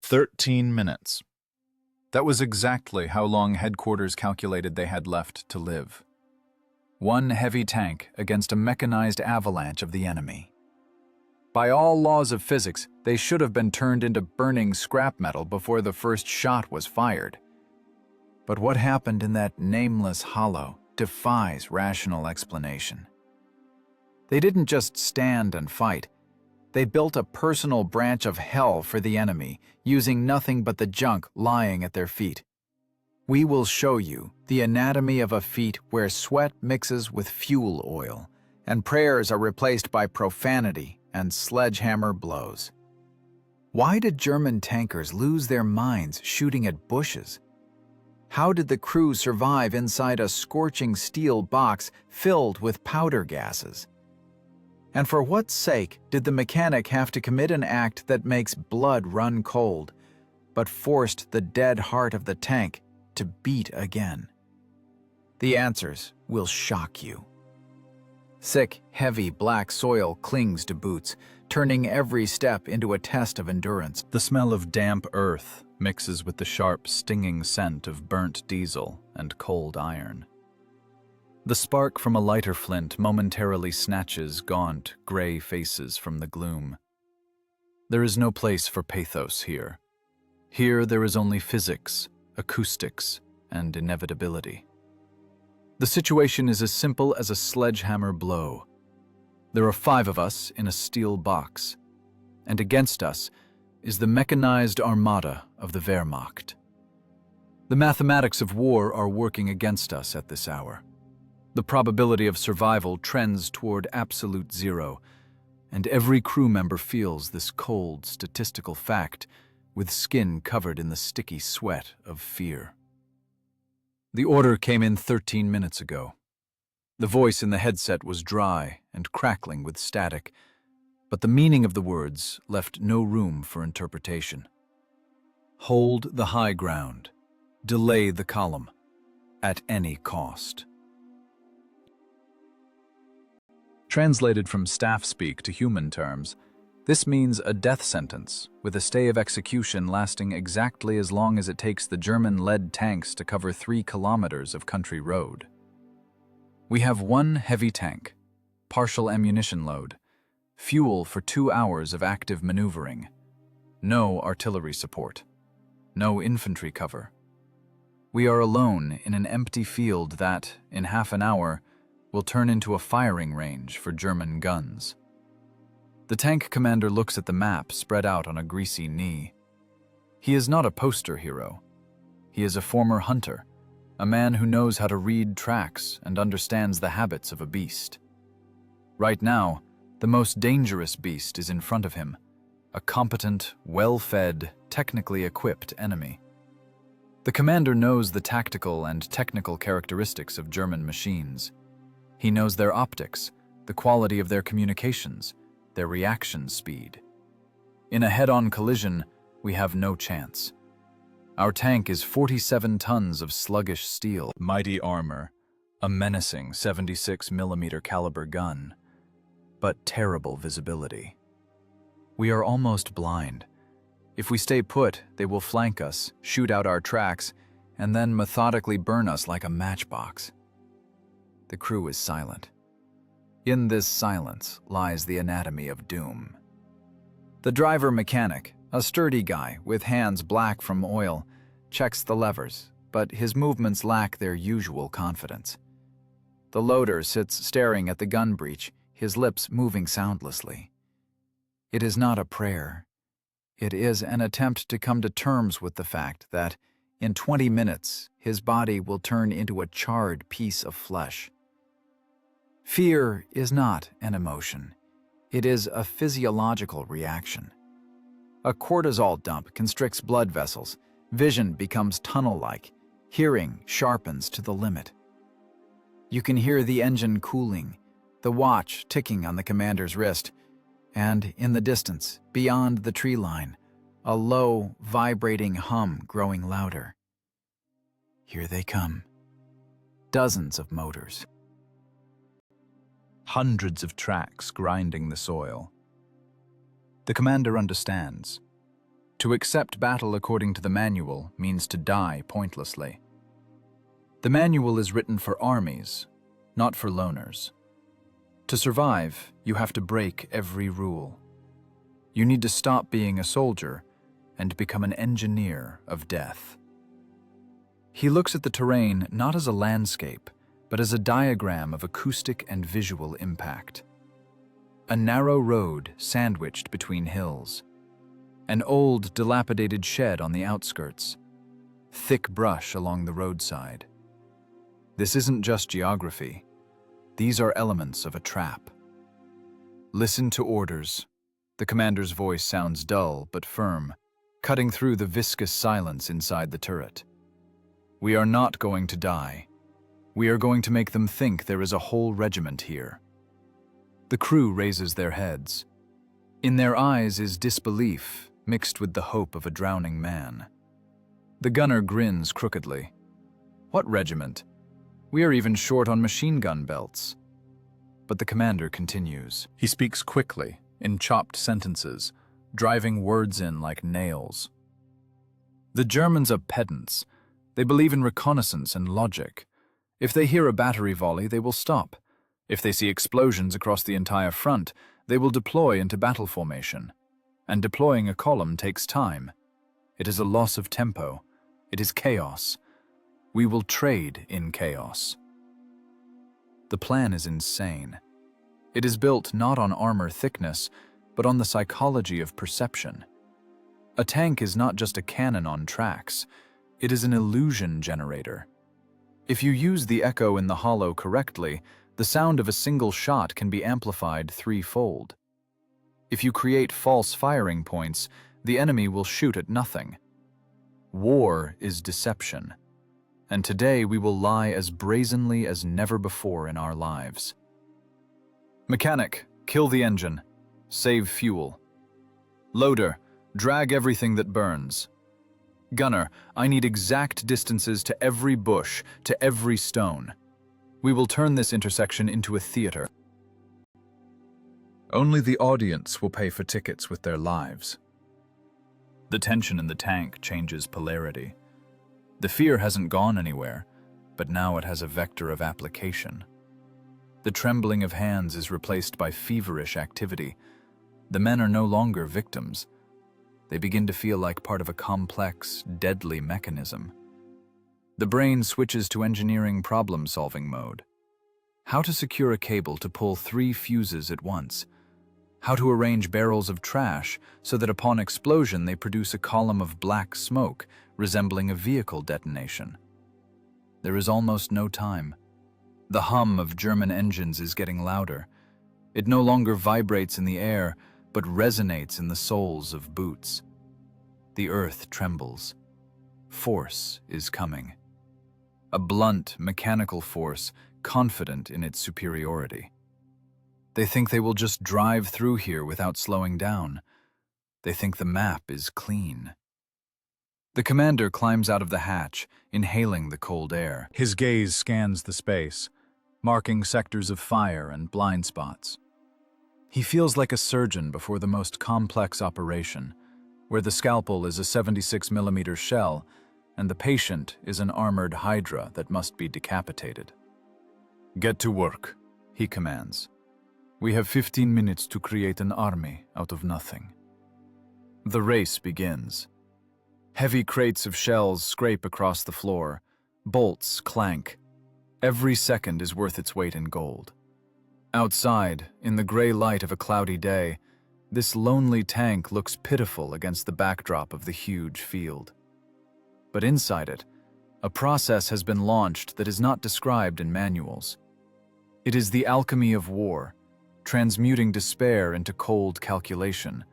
13 minutes. That was exactly how long headquarters calculated they had left to live. One heavy tank against a mechanized avalanche of the enemy. By all laws of physics, they should have been turned into burning scrap metal before the first shot was fired. But what happened in that nameless hollow defies rational explanation. They didn't just stand and fight. They built a personal branch of hell for the enemy, using nothing but the junk lying at their feet. We will show you the anatomy of a feat where sweat mixes with fuel oil, and prayers are replaced by profanity and sledgehammer blows. Why did German tankers lose their minds shooting at bushes? How did the crew survive inside a scorching steel box filled with powder gases? And for what sake did the mechanic have to commit an act that makes blood run cold, but forced the dead heart of the tank to beat again? The answers will shock you. Thick, heavy black soil clings to boots, turning every step into a test of endurance. The smell of damp earth mixes with the sharp, stinging scent of burnt diesel and cold iron. The spark from a lighter flint momentarily snatches gaunt, gray faces from the gloom. There is no place for pathos here. Here there is only physics, acoustics, and inevitability. The situation is as simple as a sledgehammer blow. There are 5 of us in a steel box, and against us is the mechanized armada of the Wehrmacht. The mathematics of war are working against us at this hour. The probability of survival trends toward absolute zero, and every crew member feels this cold, statistical fact with skin covered in the sticky sweat of fear. The order came in 13 minutes ago. The voice in the headset was dry and crackling with static, but the meaning of the words left no room for interpretation. Hold the high ground. Delay the column. At any cost. Translated from staff speak to human terms, this means a death sentence with a stay of execution lasting exactly as long as it takes the German lead tanks to cover 3 kilometers of country road. We have 1 heavy tank, partial ammunition load, fuel for 2 hours of active maneuvering, no artillery support, no infantry cover. We are alone in an empty field that, in half an hour, will turn into a firing range for German guns. The tank commander looks at the map spread out on a greasy knee. He is not a poster hero. He is a former hunter, a man who knows how to read tracks and understands the habits of a beast. Right now, the most dangerous beast is in front of him, a competent, well-fed, technically equipped enemy. The commander knows the tactical and technical characteristics of German machines. He knows their optics, the quality of their communications, their reaction speed. In a head-on collision, we have no chance. Our tank is 47 tons of sluggish steel, mighty armor, a menacing 76mm caliber gun, but terrible visibility. We are almost blind. If we stay put, they will flank us, shoot out our tracks, and then methodically burn us like a matchbox. The crew is silent. In this silence lies the anatomy of doom. The driver mechanic, a sturdy guy with hands black from oil, checks the levers, but his movements lack their usual confidence. The loader sits staring at the gun breech, his lips moving soundlessly. It is not a prayer. It is an attempt to come to terms with the fact that, in 20 minutes, his body will turn into a charred piece of flesh. Fear is not an emotion. It is a physiological reaction. A cortisol dump constricts blood vessels, vision becomes tunnel-like, hearing sharpens to the limit. You can hear the engine cooling, the watch ticking on the commander's wrist, and in the distance, beyond the tree line, a low, vibrating hum growing louder. Here they come. Dozens of motors. Hundreds of tracks grinding the soil. The commander understands. To accept battle according to the manual means to die pointlessly. The manual is written for armies, not for loners. To survive, you have to break every rule. You need to stop being a soldier and become an engineer of death. He looks at the terrain not as a landscape, but as a diagram of acoustic and visual impact. A narrow road sandwiched between hills. An old, dilapidated shed on the outskirts. Thick brush along the roadside. This isn't just geography. These are elements of a trap. Listen to orders. The commander's voice sounds dull but firm, cutting through the viscous silence inside the turret. We are not going to die. We are going to make them think there is a whole regiment here. The crew raises their heads. In their eyes is disbelief, mixed with the hope of a drowning man. The gunner grins crookedly. What regiment? We are even short on machine gun belts. But the commander continues. He speaks quickly, in chopped sentences, driving words in like nails. The Germans are pedants. They believe in reconnaissance and logic. If they hear a battery volley, they will stop. If they see explosions across the entire front, they will deploy into battle formation. And deploying a column takes time. It is a loss of tempo. It is chaos. We will trade in chaos. The plan is insane. It is built not on armor thickness, but on the psychology of perception. A tank is not just a cannon on tracks. It is an illusion generator. If you use the echo in the hollow correctly, the sound of a single shot can be amplified threefold. If you create false firing points, the enemy will shoot at nothing. War is deception. And today we will lie as brazenly as never before in our lives. Mechanic, kill the engine. Save fuel. Loader, drag everything that burns. Gunner, I need exact distances to every bush, to every stone. We will turn this intersection into a theater. Only the audience will pay for tickets with their lives. The tension in the tank changes polarity. The fear hasn't gone anywhere, but now it has a vector of application. The trembling of hands is replaced by feverish activity. The men are no longer victims. They begin to feel like part of a complex, deadly mechanism. The brain switches to engineering problem-solving mode. How to secure a cable to pull 3 fuses at once. How to arrange barrels of trash so that upon explosion they produce a column of black smoke resembling a vehicle detonation. There is almost no time. The hum of German engines is getting louder. It no longer vibrates in the air, but resonates in the soles of boots. The earth trembles. Force is coming. A blunt, mechanical force, confident in its superiority. They think they will just drive through here without slowing down. They think the map is clean. The commander climbs out of the hatch, inhaling the cold air. His gaze scans the space, marking sectors of fire and blind spots. He feels like a surgeon before the most complex operation, where the scalpel is a 76mm shell and the patient is an armored hydra that must be decapitated. Get to work, he commands. We have 15 minutes to create an army out of nothing. The race begins. Heavy crates of shells scrape across the floor. Bolts clank. Every second is worth its weight in gold. Outside, in the gray light of a cloudy day, this lonely tank looks pitiful against the backdrop of the huge field. But inside it, a process has been launched that is not described in manuals. It is the alchemy of war, transmuting despair into cold calculation,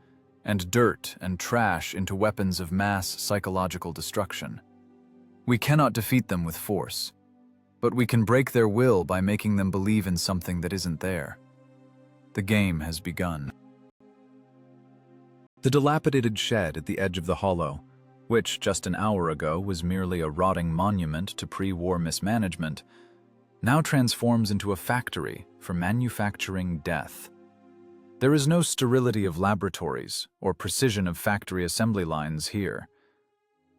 and dirt and trash into weapons of mass psychological destruction. We cannot defeat them with force, but we can break their will by making them believe in something that isn't there. The game has begun. The dilapidated shed at the edge of the hollow, which just an hour ago was merely a rotting monument to pre-war mismanagement, now transforms into a factory for manufacturing death. There is no sterility of laboratories or precision of factory assembly lines here.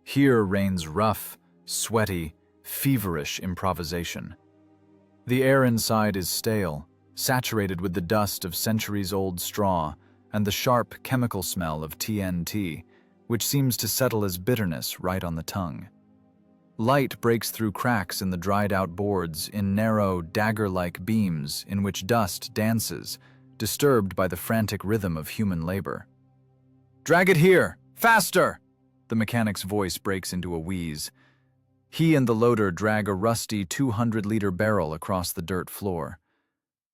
Here reigns rough, sweaty, feverish improvisation. The air inside is stale, saturated with the dust of centuries-old straw and the sharp chemical smell of TNT, which seems to settle as bitterness right on the tongue. Light breaks through cracks in the dried-out boards in narrow, dagger-like beams in which dust dances, disturbed by the frantic rhythm of human labor. "Drag it here! Faster!" The mechanic's voice breaks into a wheeze. He and the loader drag a rusty 200-liter barrel across the dirt floor.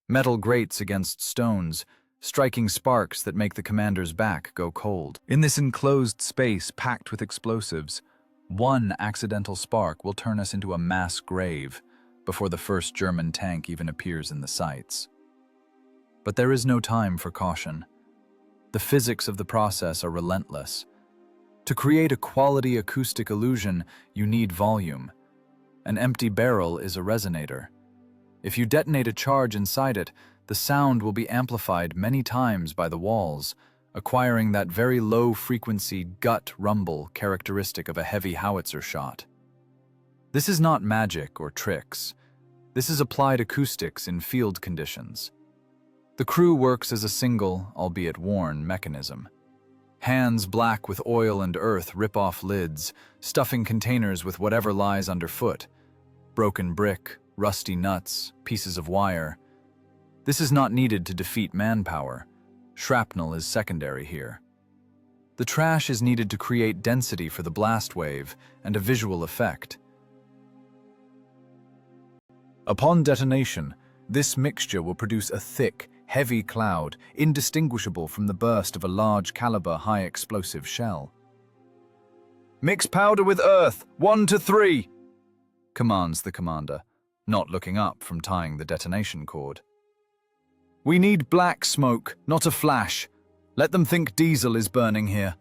Metal grates against stones, striking sparks that make the commander's back go cold. In this enclosed space packed with explosives, one accidental spark will turn us into a mass grave before the first German tank even appears in the sights. But there is no time for caution. The physics of the process are relentless. To create a quality acoustic illusion, you need volume. An empty barrel is a resonator. If you detonate a charge inside it, the sound will be amplified many times by the walls, acquiring that very low-frequency gut rumble characteristic of a heavy howitzer shot. This is not magic or tricks. This is applied acoustics in field conditions. The crew works as a single, albeit worn, mechanism. Hands black with oil and earth rip off lids, stuffing containers with whatever lies underfoot. Broken brick, rusty nuts, pieces of wire. This is not needed to defeat manpower. Shrapnel is secondary here. The trash is needed to create density for the blast wave and a visual effect. Upon detonation, this mixture will produce a thick, heavy cloud, indistinguishable from the burst of a large-caliber, high-explosive shell. "Mix powder with earth, 1 to 3, commands the commander, not looking up from tying the detonation cord. "We need black smoke, not a flash. Let them think diesel is burning here."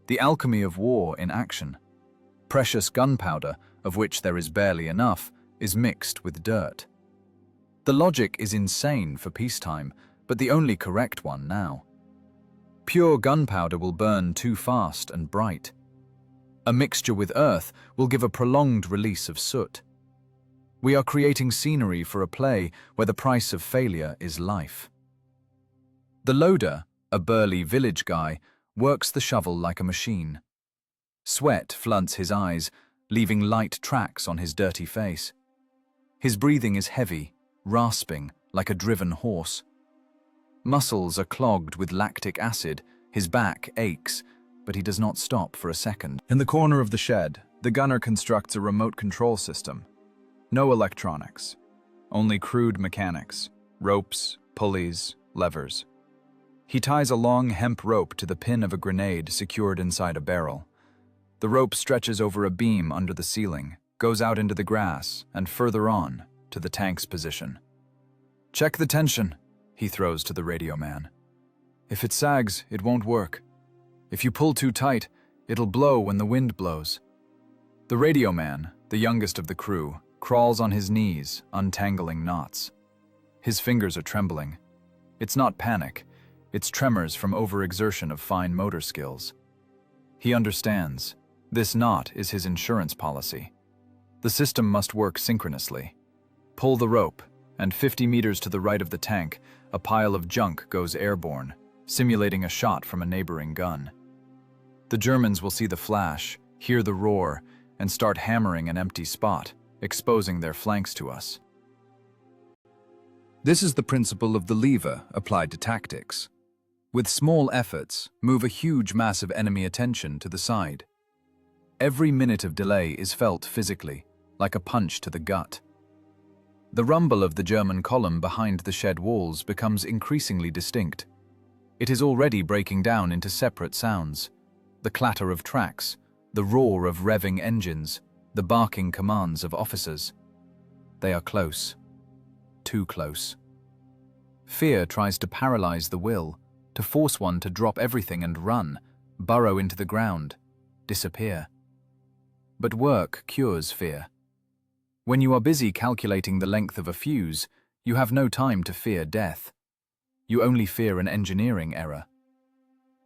The alchemy of war in action. Precious gunpowder, of which there is barely enough, is mixed with dirt. The logic is insane for peacetime, but the only correct one now. Pure gunpowder will burn too fast and bright. A mixture with earth will give a prolonged release of soot. We are creating scenery for a play where the price of failure is life. The loader, a burly village guy, works the shovel like a machine. Sweat floods his eyes, leaving light tracks on his dirty face. His breathing is heavy, rasping, like a driven horse. Muscles are clogged with lactic acid, his back aches, but he does not stop for a second. In the corner of the shed, the gunner constructs a remote control system. No electronics, only crude mechanics, ropes, pulleys, levers. He ties a long hemp rope to the pin of a grenade secured inside a barrel. The rope stretches over a beam under the ceiling, goes out into the grass, and further on, to the tank's position. "Check the tension," he throws to the radio man. "If it sags, it won't work. If you pull too tight, it'll blow when the wind blows." The radio man, the youngest of the crew, crawls on his knees, untangling knots. His fingers are trembling. It's not panic, it's tremors from overexertion of fine motor skills. He understands. This knot is his insurance policy. The system must work synchronously. Pull the rope, and 50 meters to the right of the tank, a pile of junk goes airborne, simulating a shot from a neighboring gun. The Germans will see the flash, hear the roar, and start hammering an empty spot, exposing their flanks to us. This is the principle of the lever applied to tactics. With small efforts, move a huge mass of enemy attention to the side. Every minute of delay is felt physically, like a punch to the gut. The rumble of the German column behind the shed walls becomes increasingly distinct. It is already breaking down into separate sounds. The clatter of tracks, the roar of revving engines, the barking commands of officers. They are close. Too close. Fear tries to paralyze the will, to force one to drop everything and run, burrow into the ground, disappear. But work cures fear. When you are busy calculating the length of a fuse, you have no time to fear death. You only fear an engineering error.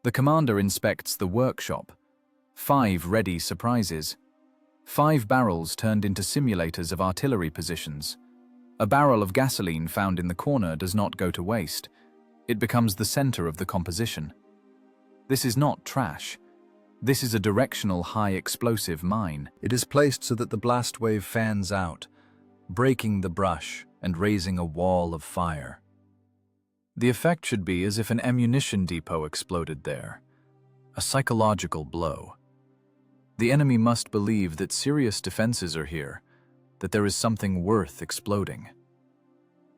The commander inspects the workshop. 5 ready surprises. 5 barrels turned into simulators of artillery positions. A barrel of gasoline found in the corner does not go to waste. It becomes the center of the composition. This is not trash. This is a directional high-explosive mine. It is placed so that the blast wave fans out, breaking the brush and raising a wall of fire. The effect should be as if an ammunition depot exploded there. A psychological blow. The enemy must believe that serious defenses are here, that there is something worth exploding.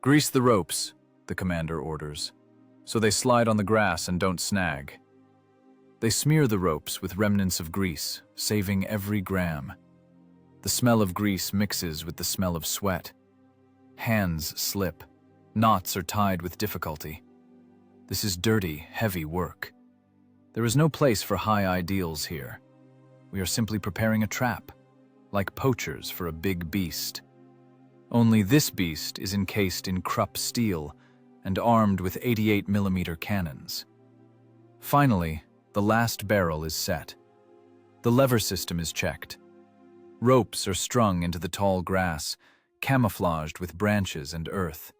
Grease the ropes, the commander orders, so they slide on the grass and don't snag. They smear the ropes with remnants of grease, saving every gram. The smell of grease mixes with the smell of sweat. Hands slip. Knots are tied with difficulty. This is dirty, heavy work. There is no place for high ideals here. We are simply preparing a trap, like poachers for a big beast. Only this beast is encased in Krupp steel and armed with 88mm cannons. Finally, the last barrel is set. The lever system is checked. Ropes are strung into the tall grass, camouflaged with branches and earth.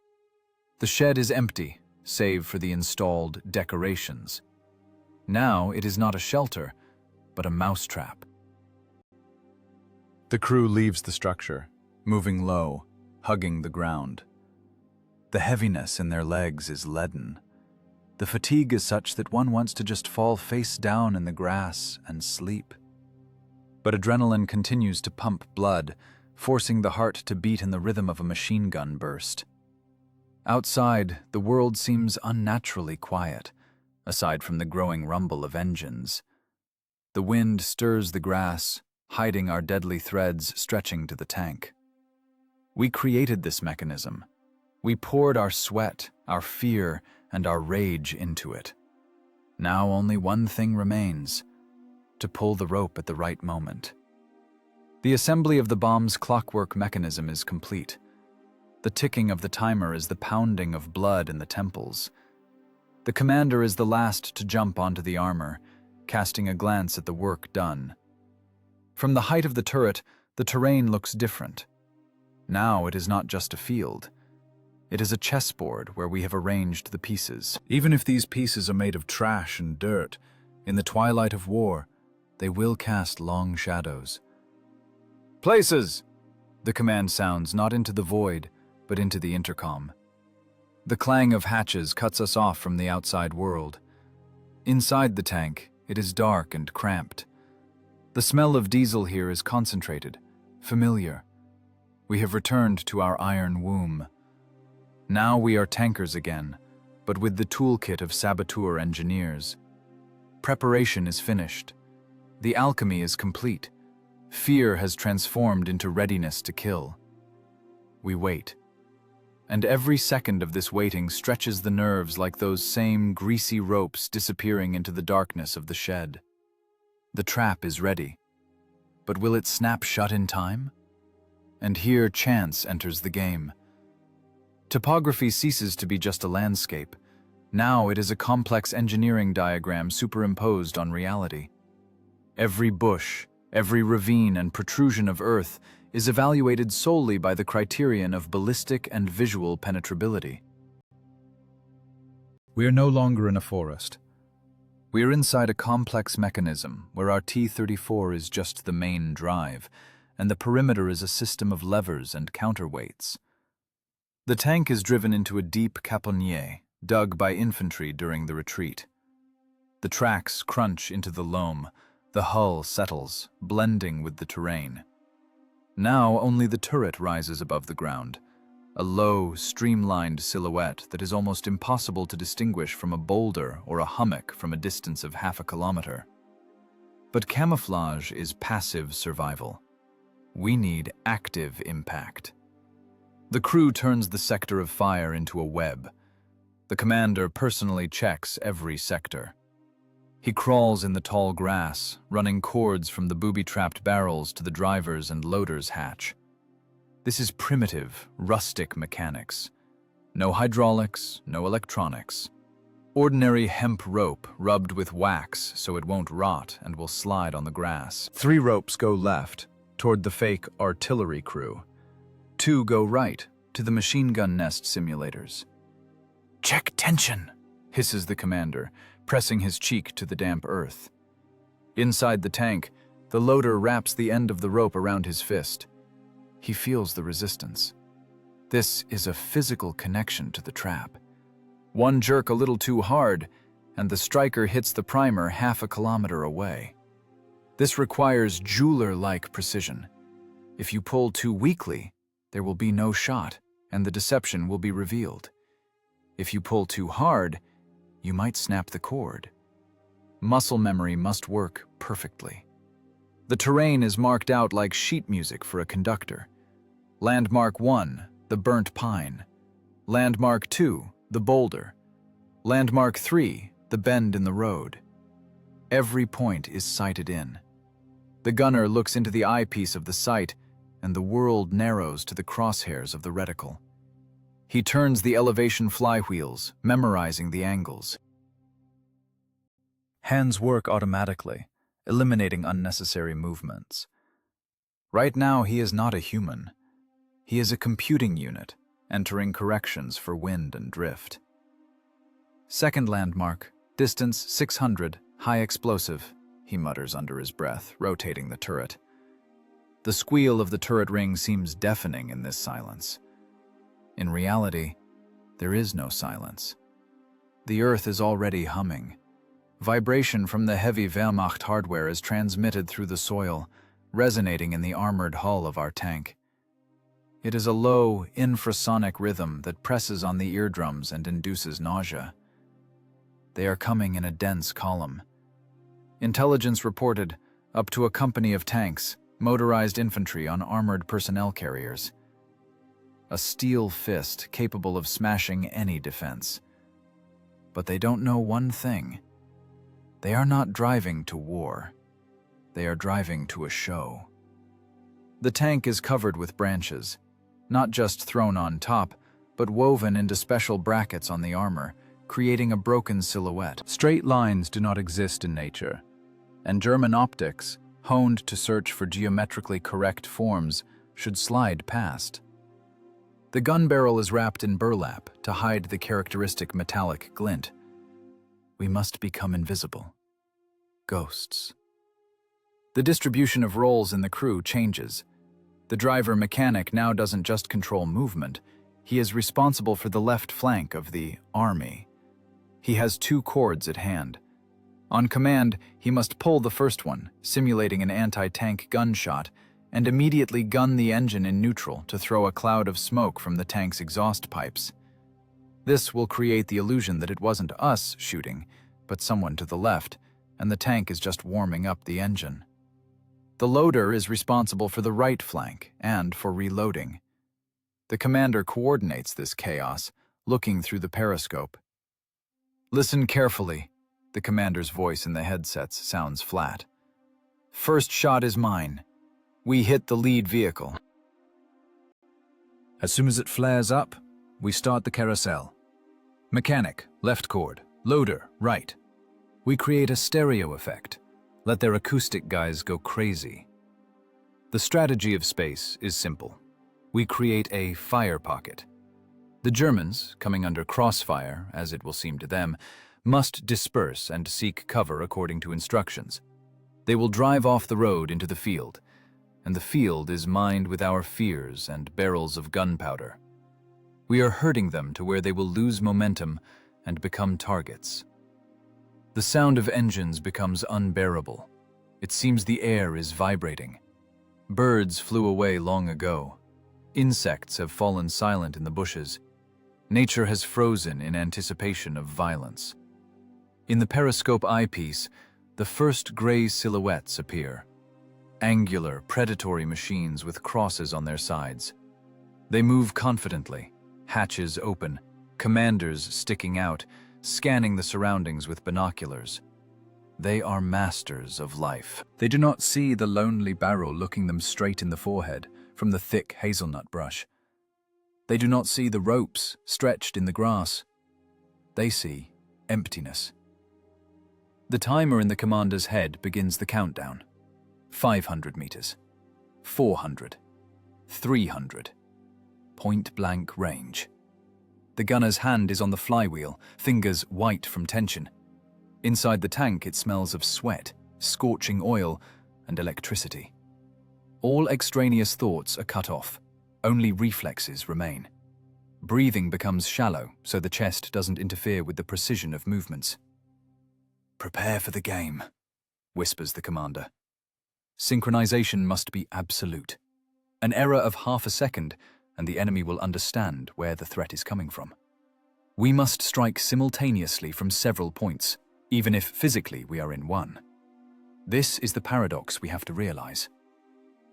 The shed is empty, save for the installed decorations. Now it is not a shelter, but a mousetrap. The crew leaves the structure, moving low, hugging the ground. The heaviness in their legs is leaden. The fatigue is such that one wants to just fall face down in the grass and sleep. But adrenaline continues to pump blood, forcing the heart to beat in the rhythm of a machine gun burst. Outside, the world seems unnaturally quiet, aside from the growing rumble of engines. The wind stirs the grass, hiding our deadly threads stretching to the tank. We created this mechanism. We poured our sweat, our fear, and our rage into it. Now only one thing remains: to pull the rope at the right moment. The assembly of the bomb's clockwork mechanism is complete. The ticking of the timer is the pounding of blood in the temples. The commander is the last to jump onto the armor, casting a glance at the work done. From the height of the turret, the terrain looks different. Now it is not just a field. It is a chessboard where we have arranged the pieces. Even if these pieces are made of trash and dirt, in the twilight of war, they will cast long shadows. Places! The command sounds not into the void, but into the intercom. The clang of hatches cuts us off from the outside world. Inside the tank, it is dark and cramped. The smell of diesel here is concentrated, familiar. We have returned to our iron womb. Now we are tankers again, but with the toolkit of saboteur engineers. Preparation is finished. The alchemy is complete. Fear has transformed into readiness to kill. We wait. And every second of this waiting stretches the nerves like those same greasy ropes disappearing into the darkness of the shed. The trap is ready. But will it snap shut in time? And here chance enters the game. Topography ceases to be just a landscape. Now it is a complex engineering diagram superimposed on reality. Every bush, every ravine and protrusion of earth is evaluated solely by the criterion of ballistic and visual penetrability. We are no longer in a forest. We are inside a complex mechanism where our T-34 is just the main drive, and the perimeter is a system of levers and counterweights. The tank is driven into a deep caponnier, dug by infantry during the retreat. The tracks crunch into the loam, the hull settles, blending with the terrain. Now only the turret rises above the ground, a low, streamlined silhouette that is almost impossible to distinguish from a boulder or a hummock from a distance of half a kilometer. But camouflage is passive survival. We need active impact. The crew turns the sector of fire into a web. The commander personally checks every sector. He crawls in the tall grass, running cords from the booby-trapped barrels to the driver's and loader's hatch. This is primitive, rustic mechanics. No hydraulics, no electronics, Ordinary hemp rope rubbed with wax so it won't rot and will slide on the grass. 3 ropes go left, toward the fake artillery crew. 2 go right, to the machine gun nest simulators. "Check tension," hisses the commander, pressing his cheek to the damp earth. Inside the tank, the loader wraps the end of the rope around his fist. He feels the resistance. This is a physical connection to the trap. One jerk a little too hard, and the striker hits the primer half a kilometer away. This requires jeweler-like precision. If you pull too weakly, there will be no shot, and the deception will be revealed. If you pull too hard, you might snap the cord. Muscle memory must work perfectly. The terrain is marked out like sheet music for a conductor. Landmark 1, the burnt pine. Landmark 2, the boulder. Landmark 3, the bend in the road. Every point is sighted in. The gunner looks into the eyepiece of the sight, and the world narrows to the crosshairs of the reticle. He turns the elevation flywheels, memorizing the angles. Hands work automatically, eliminating unnecessary movements. Right now, he is not a human. He is a computing unit, entering corrections for wind and drift. Second landmark, distance 600, high explosive, he mutters under his breath, rotating the turret. The squeal of the turret ring seems deafening in this silence. In reality, there is no silence. The earth is already humming. Vibration from the heavy Wehrmacht hardware is transmitted through the soil, resonating in the armored hull of our tank. It is a low, infrasonic rhythm that presses on the eardrums and induces nausea. They are coming in a dense column. Intelligence reported up to a company of tanks, motorized infantry on armored personnel carriers. A steel fist capable of smashing any defense. But they don't know one thing. They are not driving to war. They are driving to a show. The tank is covered with branches, not just thrown on top, but woven into special brackets on the armor, creating a broken silhouette. Straight lines do not exist in nature, and German optics, honed to search for geometrically correct forms, should slide past. The gun barrel is wrapped in burlap to hide the characteristic metallic glint. We must become invisible. Ghosts. The distribution of roles in the crew changes. The driver-mechanic now doesn't just control movement, he is responsible for the left flank of the army. He has 2 cords at hand. On command, he must pull the first one, simulating an anti-tank gunshot, and immediately gun the engine in neutral to throw a cloud of smoke from the tank's exhaust pipes. This will create the illusion that it wasn't us shooting, but someone to the left, and the tank is just warming up the engine. The loader is responsible for the right flank and for reloading. The commander coordinates this chaos, looking through the periscope. "Listen carefully," the commander's voice in the headsets sounds flat. "First shot is mine. We hit the lead vehicle. As soon as it flares up, we start the carousel. Mechanic, left cord. Loader, right. We create a stereo effect. Let their acoustic guys go crazy." The strategy of space is simple. We create a fire pocket. The Germans, coming under crossfire, as it will seem to them, must disperse and seek cover according to instructions. They will drive off the road into the field, and the field is mined with our fears and barrels of gunpowder. We are herding them to where they will lose momentum and become targets. The sound of engines becomes unbearable. It seems the air is vibrating. Birds flew away long ago. Insects have fallen silent in the bushes. Nature has frozen in anticipation of violence. In the periscope eyepiece, the first gray silhouettes appear. Angular, predatory machines with crosses on their sides. They move confidently, hatches open, commanders sticking out, scanning the surroundings with binoculars. They are masters of life. They do not see the lonely barrel looking them straight in the forehead from the thick hazelnut brush. They do not see the ropes stretched in the grass. They see Emptiness. The timer in the commander's head begins the countdown. 500 meters. 400. 300. Point-blank range. The gunner's hand is on the flywheel, fingers white from tension. Inside the tank, it smells of sweat, scorching oil, and electricity. All extraneous thoughts are cut off. Only reflexes remain. Breathing becomes shallow, so the chest doesn't interfere with the precision of movements. "Prepare for the game," whispers the commander. Synchronization must be absolute. An error of half a second, and the enemy will understand where the threat is coming from. We must strike simultaneously from several points, even if physically we are in one. This is the paradox we have to realize.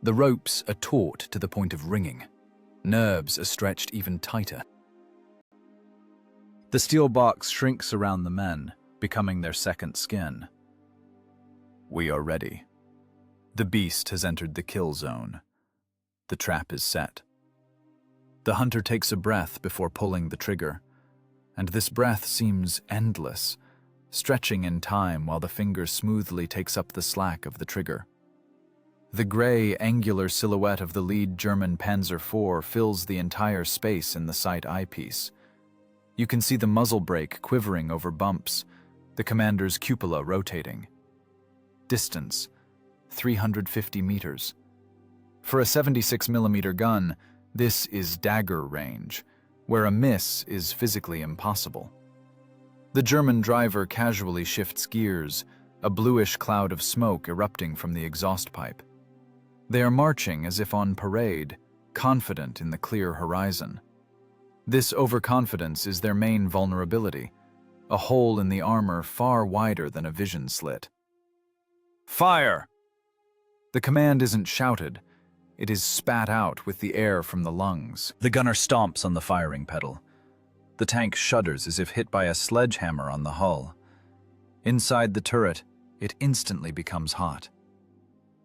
The ropes are taut to the point of ringing. Nerves are stretched even tighter. The steel box shrinks around the men, becoming their second skin. We are ready. The beast has entered the kill zone. The trap is set. The hunter takes a breath before pulling the trigger, and this breath seems endless, stretching in time while the finger smoothly takes up the slack of the trigger. The gray, angular silhouette of the lead German Panzer IV fills the entire space in the sight eyepiece. You can see the muzzle brake quivering over bumps, the commander's cupola rotating. Distance, 350 meters. For a 76mm gun, this is dagger range, where a miss is physically impossible. The German driver casually shifts gears, a bluish cloud of smoke erupting from the exhaust pipe. They are marching as if on parade, confident in the clear horizon. This overconfidence is their main vulnerability, a hole in the armor far wider than a vision slit. Fire! The command isn't shouted, it is spat out with the air from the lungs. The gunner stomps on the firing pedal. The tank shudders as if hit by a sledgehammer on the hull. Inside the turret, it instantly becomes hot.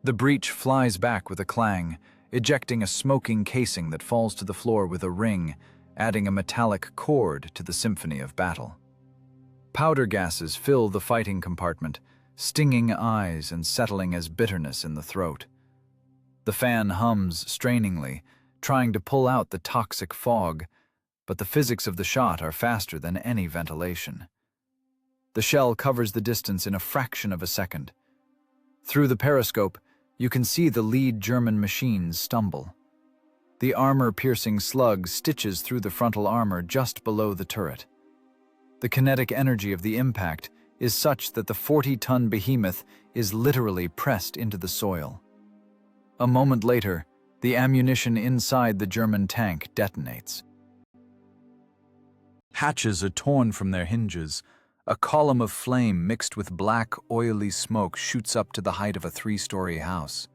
The breech flies back with a clang, ejecting a smoking casing that falls to the floor with a ring, adding a metallic chord to the symphony of battle. Powder gases fill the fighting compartment, stinging eyes and settling as bitterness in the throat. The fan hums strainingly, trying to pull out the toxic fog, but the physics of the shot are faster than any ventilation. The shell covers the distance in a fraction of a second. Through the periscope, you can see the lead German machines stumble. The armor-piercing slug stitches through the frontal armor just below the turret. The kinetic energy of the impact is such that the 40-ton behemoth is literally pressed into the soil. A moment later, the ammunition inside the German tank detonates. Hatches are torn from their hinges. A column of flame mixed with black, oily smoke shoots up to the height of a 3-story house.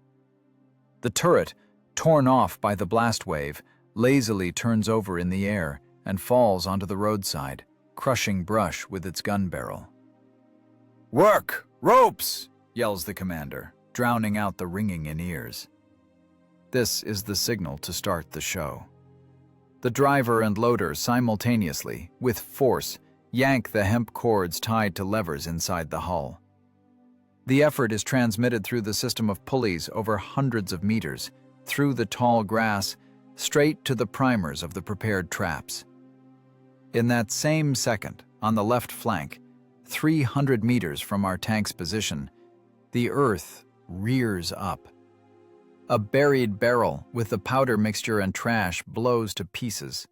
The turret, torn off by the blast wave, lazily turns over in the air and falls onto the roadside, crushing brush with its gun barrel. "Work! Ropes!" yells the commander, drowning out the ringing in ears. This is the signal to start the show. The driver and loader simultaneously, with force, yank the hemp cords tied to levers inside the hull. The effort is transmitted through the system of pulleys over hundreds of meters, through the tall grass, straight to the primers of the prepared traps. In that same second, on the left flank, 300 meters from our tank's position, the earth rears up. A buried barrel with the powder mixture and trash blows to pieces.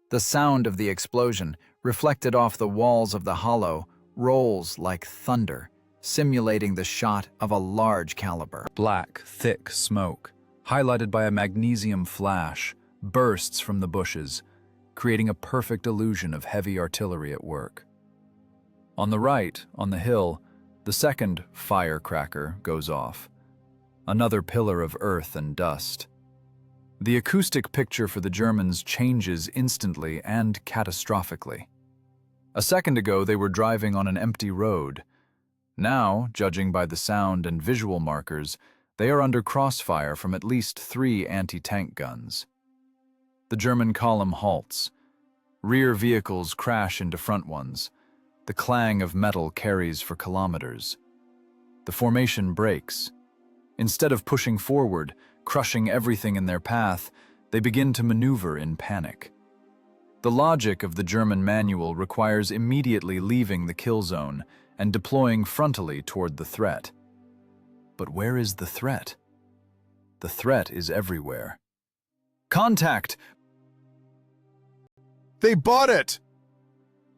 The sound of the explosion, reflected off the walls of the hollow, rolls like thunder, simulating the shot of a large caliber. Black, thick smoke, highlighted by a magnesium flash, bursts from the bushes, creating a perfect illusion of heavy artillery at work. On the right, on the hill, the second firecracker goes off, another pillar of earth and dust. The acoustic picture for the Germans changes instantly and catastrophically. A second ago, they were driving on an empty road. Now, judging by the sound and visual markers, they are under crossfire from at least 3 anti-tank guns. The German column halts. Rear vehicles crash into front ones. The clang of metal carries for kilometers. The formation breaks. Instead of pushing forward, crushing everything in their path, they begin to maneuver in panic. The logic of the German manual requires immediately leaving the kill zone and deploying frontally toward the threat. But where is the threat? The threat is everywhere. Contact! They bought it!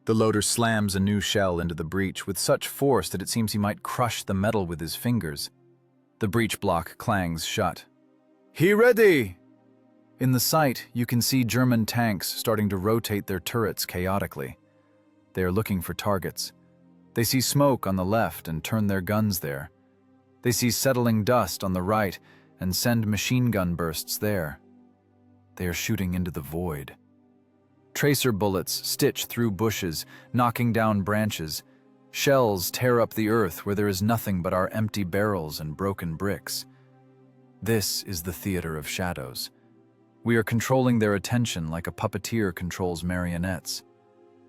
The loader slams a new shell into the breech with such force that it seems he might crush the metal with his fingers. The breech block clangs shut. "He ready!" In the sight, you can see German tanks starting to rotate their turrets chaotically. They are looking for targets. They see smoke on the left and turn their guns there. They see settling dust on the right and send machine gun bursts there. They are shooting into the void. Tracer bullets stitch through bushes, knocking down branches. Shells tear up the earth where there is nothing but our empty barrels and broken bricks. This is the theater of shadows. We are controlling their attention like a puppeteer controls marionettes.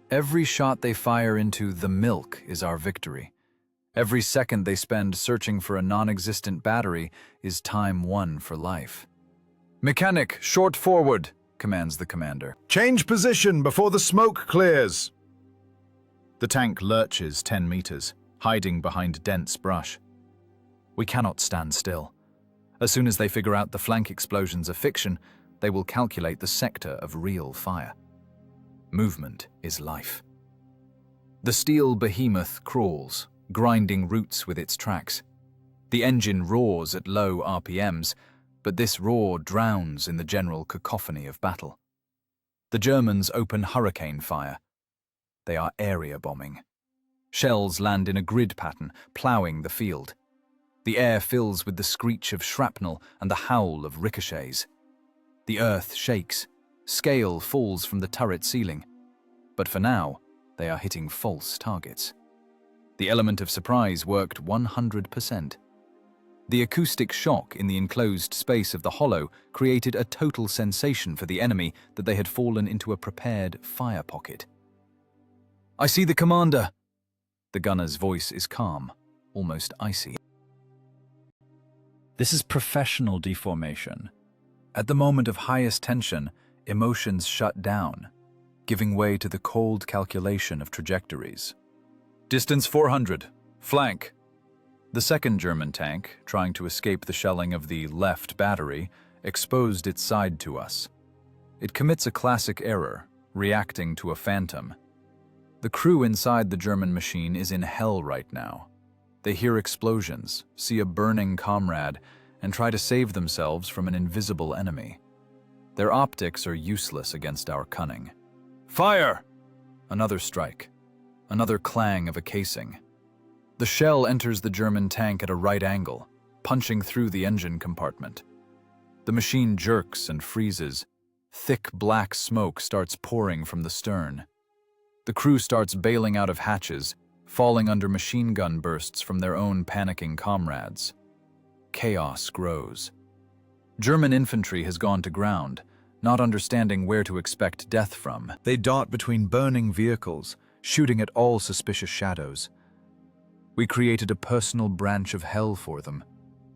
Every shot they fire into the milk is our victory. Every second they spend searching for a non-existent battery is time won for life. "Mechanic, short forward," commands the commander. Change position before the smoke clears. The tank lurches 10 meters, hiding behind dense brush. We cannot stand still. As soon as they figure out the flank explosions are fiction, they will calculate the sector of real fire. Movement is life. The steel behemoth crawls, grinding roots with its tracks. The engine roars at low RPMs, but this roar drowns in the general cacophony of battle. The Germans open hurricane fire. They are area bombing. Shells land in a grid pattern, ploughing the field. The air fills with the screech of shrapnel and the howl of ricochets. The earth shakes. Scale falls from the turret ceiling. But for now, they are hitting false targets. The element of surprise worked 100%. The acoustic shock in the enclosed space of the hollow created a total sensation for the enemy that they had fallen into a prepared fire pocket. "I see the commander!" The gunner's voice is calm, almost icy. This is professional deformation. At the moment of highest tension, emotions shut down, giving way to the cold calculation of trajectories. "Distance 400. Flank." The second German tank, trying to escape the shelling of the left battery, exposed its side to us. It commits a classic error, reacting to a phantom. The crew inside the German machine is in hell right now. They hear explosions, see a burning comrade, and try to save themselves from an invisible enemy. Their optics are useless against our cunning. "Fire!" Another strike. Another clang of a casing. The shell enters the German tank at a right angle, punching through the engine compartment. The machine jerks and freezes. Thick black smoke starts pouring from the stern. The crew starts bailing out of hatches, falling under machine gun bursts from their own panicking comrades. Chaos grows. German infantry has gone to ground, not understanding where to expect death from. They dart between burning vehicles, shooting at all suspicious shadows. We created a personal branch of hell for them,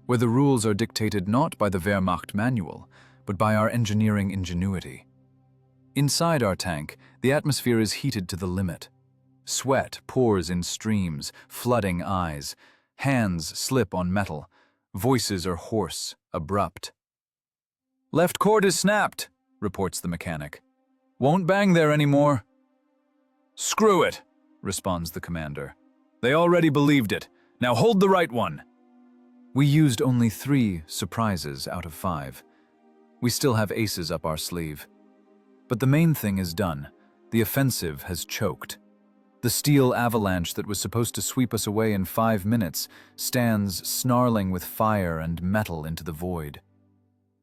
where the rules are dictated not by the Wehrmacht manual, but by our engineering ingenuity. Inside our tank, the atmosphere is heated to the limit. Sweat pours in streams, flooding eyes. Hands slip on metal. Voices are hoarse, abrupt. "Left cord is snapped," reports the mechanic. "Won't bang there anymore." "Screw it," responds the commander. "They already believed it. Now hold the right one." We used only 3 surprises out of 5. We still have aces up our sleeve. But the main thing is done. The offensive has choked. The steel avalanche that was supposed to sweep us away in 5 minutes stands snarling with fire and metal into the void.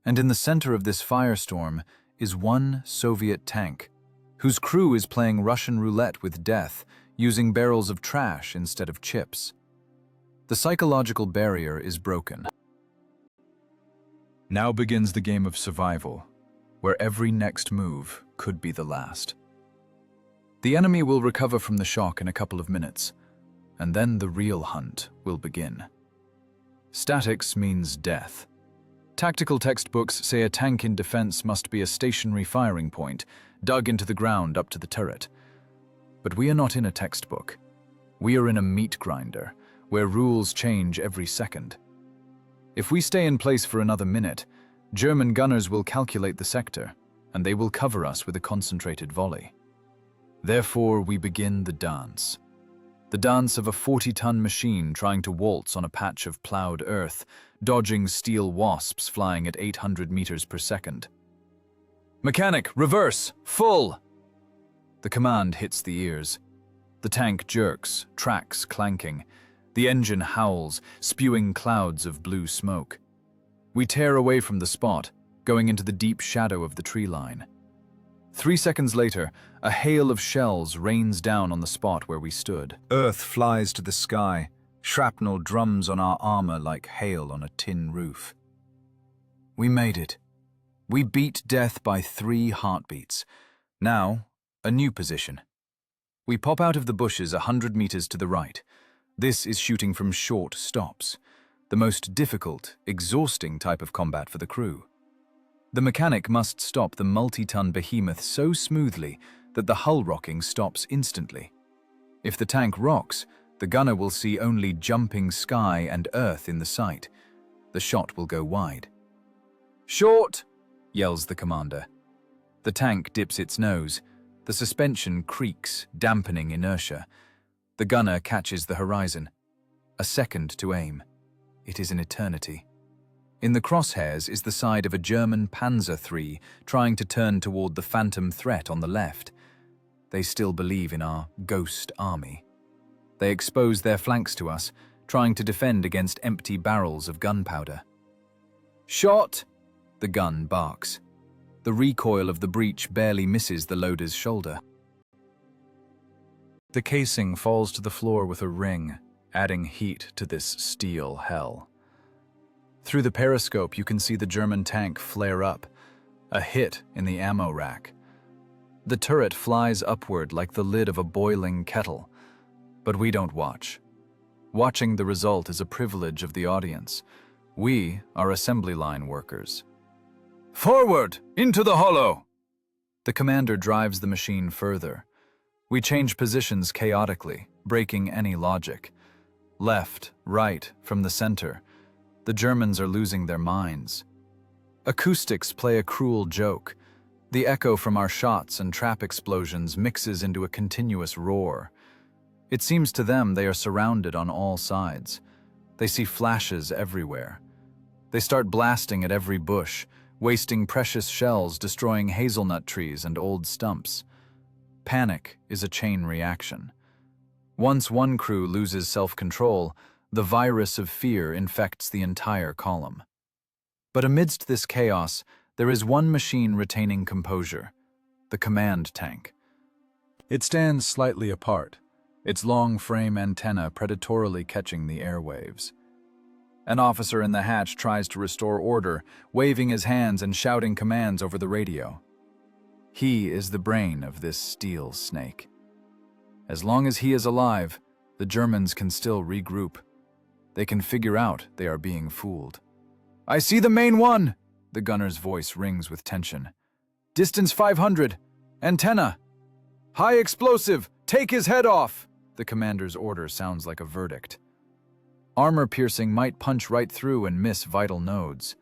And in the center of this firestorm is one Soviet tank, whose crew is playing Russian roulette with death, using barrels of trash instead of chips. The psychological barrier is broken. Now begins the game of survival, where every next move could be the last. The enemy will recover from the shock in a couple of minutes, and then the real hunt will begin. Statics means death. Tactical textbooks say a tank in defense must be a stationary firing point, dug into the ground up to the turret. But we are not in a textbook. We are in a meat grinder, where rules change every second. If we stay in place for another minute, German gunners will calculate the sector, and they will cover us with a concentrated volley. Therefore, we begin the dance. The dance of a 40-ton machine trying to waltz on a patch of plowed earth, dodging steel wasps flying at 800 meters per second. "Mechanic, reverse! Full!" The command hits the ears. The tank jerks, tracks clanking. The engine howls, spewing clouds of blue smoke. We tear away from the spot, going into the deep shadow of the tree line. 3 seconds later, a hail of shells rains down on the spot where we stood. Earth flies to the sky. Shrapnel drums on our armor like hail on a tin roof. We made it. We beat death by 3 heartbeats. Now, a new position. We pop out of the bushes 100 meters to the right. This is shooting from short stops, the most difficult, exhausting type of combat for the crew. The mechanic must stop the multi-ton behemoth so smoothly that the hull rocking stops instantly. If the tank rocks, the gunner will see only jumping sky and earth in the sight. The shot will go wide. "Short!" yells the commander. The tank dips its nose. The suspension creaks, dampening inertia. The gunner catches the horizon. A second to aim. It is an eternity. In the crosshairs is the side of a German Panzer III trying to turn toward the phantom threat on the left. They still believe in our ghost army. They expose their flanks to us, trying to defend against empty barrels of gunpowder. "Shot!" The gun barks. The recoil of the breech barely misses the loader's shoulder. The casing falls to the floor with a ring, adding heat to this steel hell. Through the periscope, you can see the German tank flare up, a hit in the ammo rack. The turret flies upward like the lid of a boiling kettle, but we don't watch. Watching the result is a privilege of the audience. We are assembly line workers. "Forward! Into the hollow!" The commander drives the machine further. We change positions chaotically, breaking any logic. Left, right, from the center. The Germans are losing their minds. Acoustics play a cruel joke. The echo from our shots and trap explosions mixes into a continuous roar. It seems to them they are surrounded on all sides. They see flashes everywhere. They start blasting at every bush, wasting precious shells, destroying hazelnut trees and old stumps. Panic is a chain reaction. Once one crew loses self-control, the virus of fear infects the entire column. But amidst this chaos, there is one machine retaining composure: the command tank. It stands slightly apart, its long frame antenna predatorily catching the airwaves. An officer in the hatch tries to restore order, waving his hands and shouting commands over the radio. He is the brain of this steel snake. As long as he is alive, the Germans can still regroup. They can figure out they are being fooled. "I see the main one!" The gunner's voice rings with tension. "Distance 500. Antenna. High explosive. Take his head off!" The commander's order sounds like a verdict. Armor piercing might punch right through and miss vital nodes.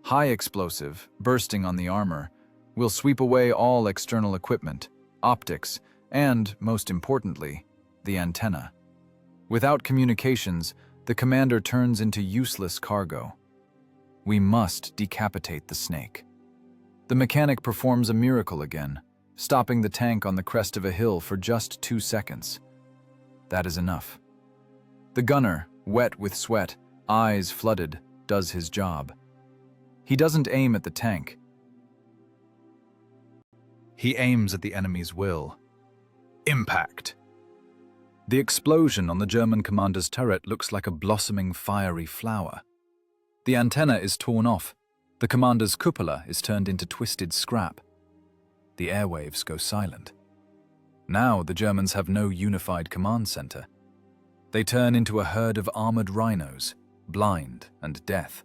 High explosive, bursting on the armor, will sweep away all external equipment, optics, and, most importantly, the antenna. Without communications, the commander turns into useless cargo. We must decapitate the snake. The mechanic performs a miracle again, stopping the tank on the crest of a hill for just 2 seconds. That is enough. The gunner, wet with sweat, eyes flooded, does his job. He doesn't aim at the tank. He aims at the enemy's will. Impact! The explosion on the German commander's turret looks like a blossoming fiery flower. The antenna is torn off. The commander's cupola is turned into twisted scrap. The airwaves go silent. Now the Germans have no unified command center. They turn into a herd of armored rhinos, blind and deaf.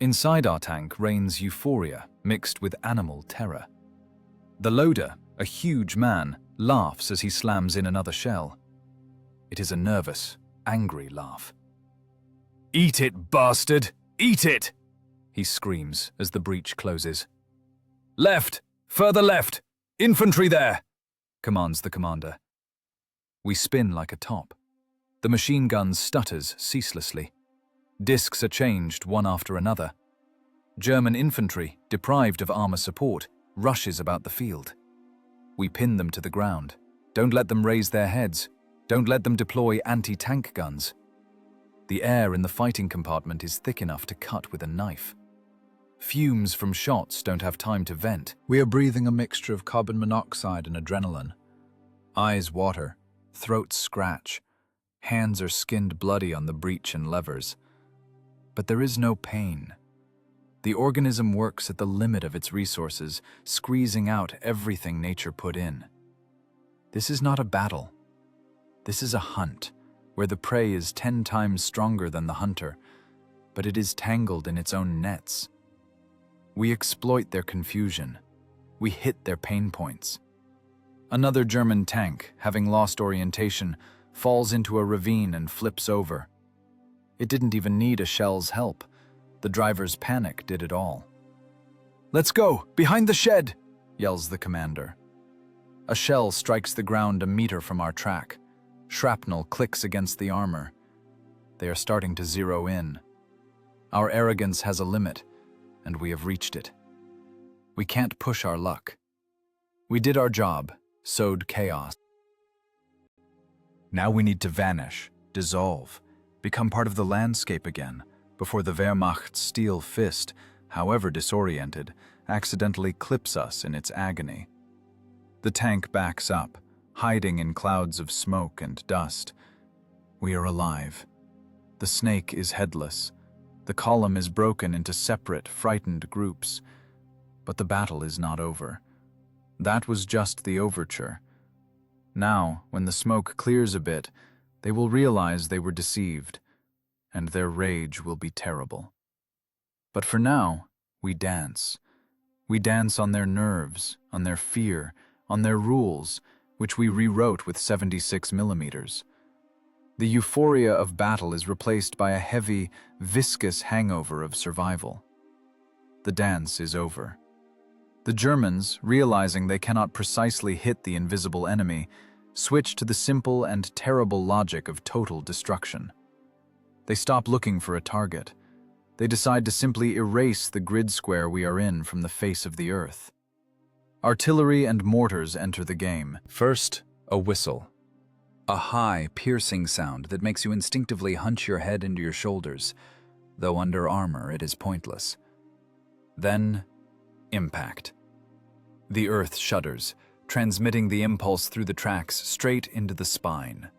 Inside our tank reigns euphoria mixed with animal terror. The loader, a huge man, laughs as he slams in another shell. It is a nervous, angry laugh. "Eat it, bastard! Eat it!" he screams as the breach closes. "Left! Further left! Infantry there!" commands the commander. We spin like a top. The machine gun stutters ceaselessly. Discs are changed one after another. German infantry, deprived of armor support, rushes about the field. We pin them to the ground. Don't let them raise their heads. Don't let them deploy anti-tank guns. The air in the fighting compartment is thick enough to cut with a knife. Fumes from shots don't have time to vent. We are breathing a mixture of carbon monoxide and adrenaline. Eyes water, throats scratch. Hands are skinned bloody on the breech and levers. But there is no pain. The organism works at the limit of its resources, squeezing out everything nature put in. This is not a battle. This is a hunt, where the prey is 10 times stronger than the hunter, but it is tangled in its own nets. We exploit their confusion. We hit their pain points. Another German tank, having lost orientation, falls into a ravine and flips over. It didn't even need a shell's help. The driver's panic did it all. "Let's go! Behind the shed!" yells the commander. A shell strikes the ground a meter from our track. Shrapnel clicks against the armor. They are starting to zero in. Our arrogance has a limit, and we have reached it. We can't push our luck. We did our job, sowed chaos. Now we need to vanish, dissolve, become part of the landscape again, before the Wehrmacht's steel fist, however disoriented, accidentally clips us in its agony. The tank backs up, hiding in clouds of smoke and dust. We are alive. The snake is headless. The column is broken into separate, frightened groups. But the battle is not over. That was just the overture. Now, when the smoke clears a bit, they will realize they were deceived, and their rage will be terrible. But for now, we dance. We dance on their nerves, on their fear, on their rules, which we rewrote with 76 millimeters. The euphoria of battle is replaced by a heavy, viscous hangover of survival. The dance is over. The Germans, realizing they cannot precisely hit the invisible enemy, switch to the simple and terrible logic of total destruction. They stop looking for a target. They decide to simply erase the grid square we are in from the face of the earth. Artillery and mortars enter the game. First, a whistle. A high, piercing sound that makes you instinctively hunch your head into your shoulders, though under armor it is pointless. Then, impact. The earth shudders, transmitting the impulse through the tracks straight into the spine.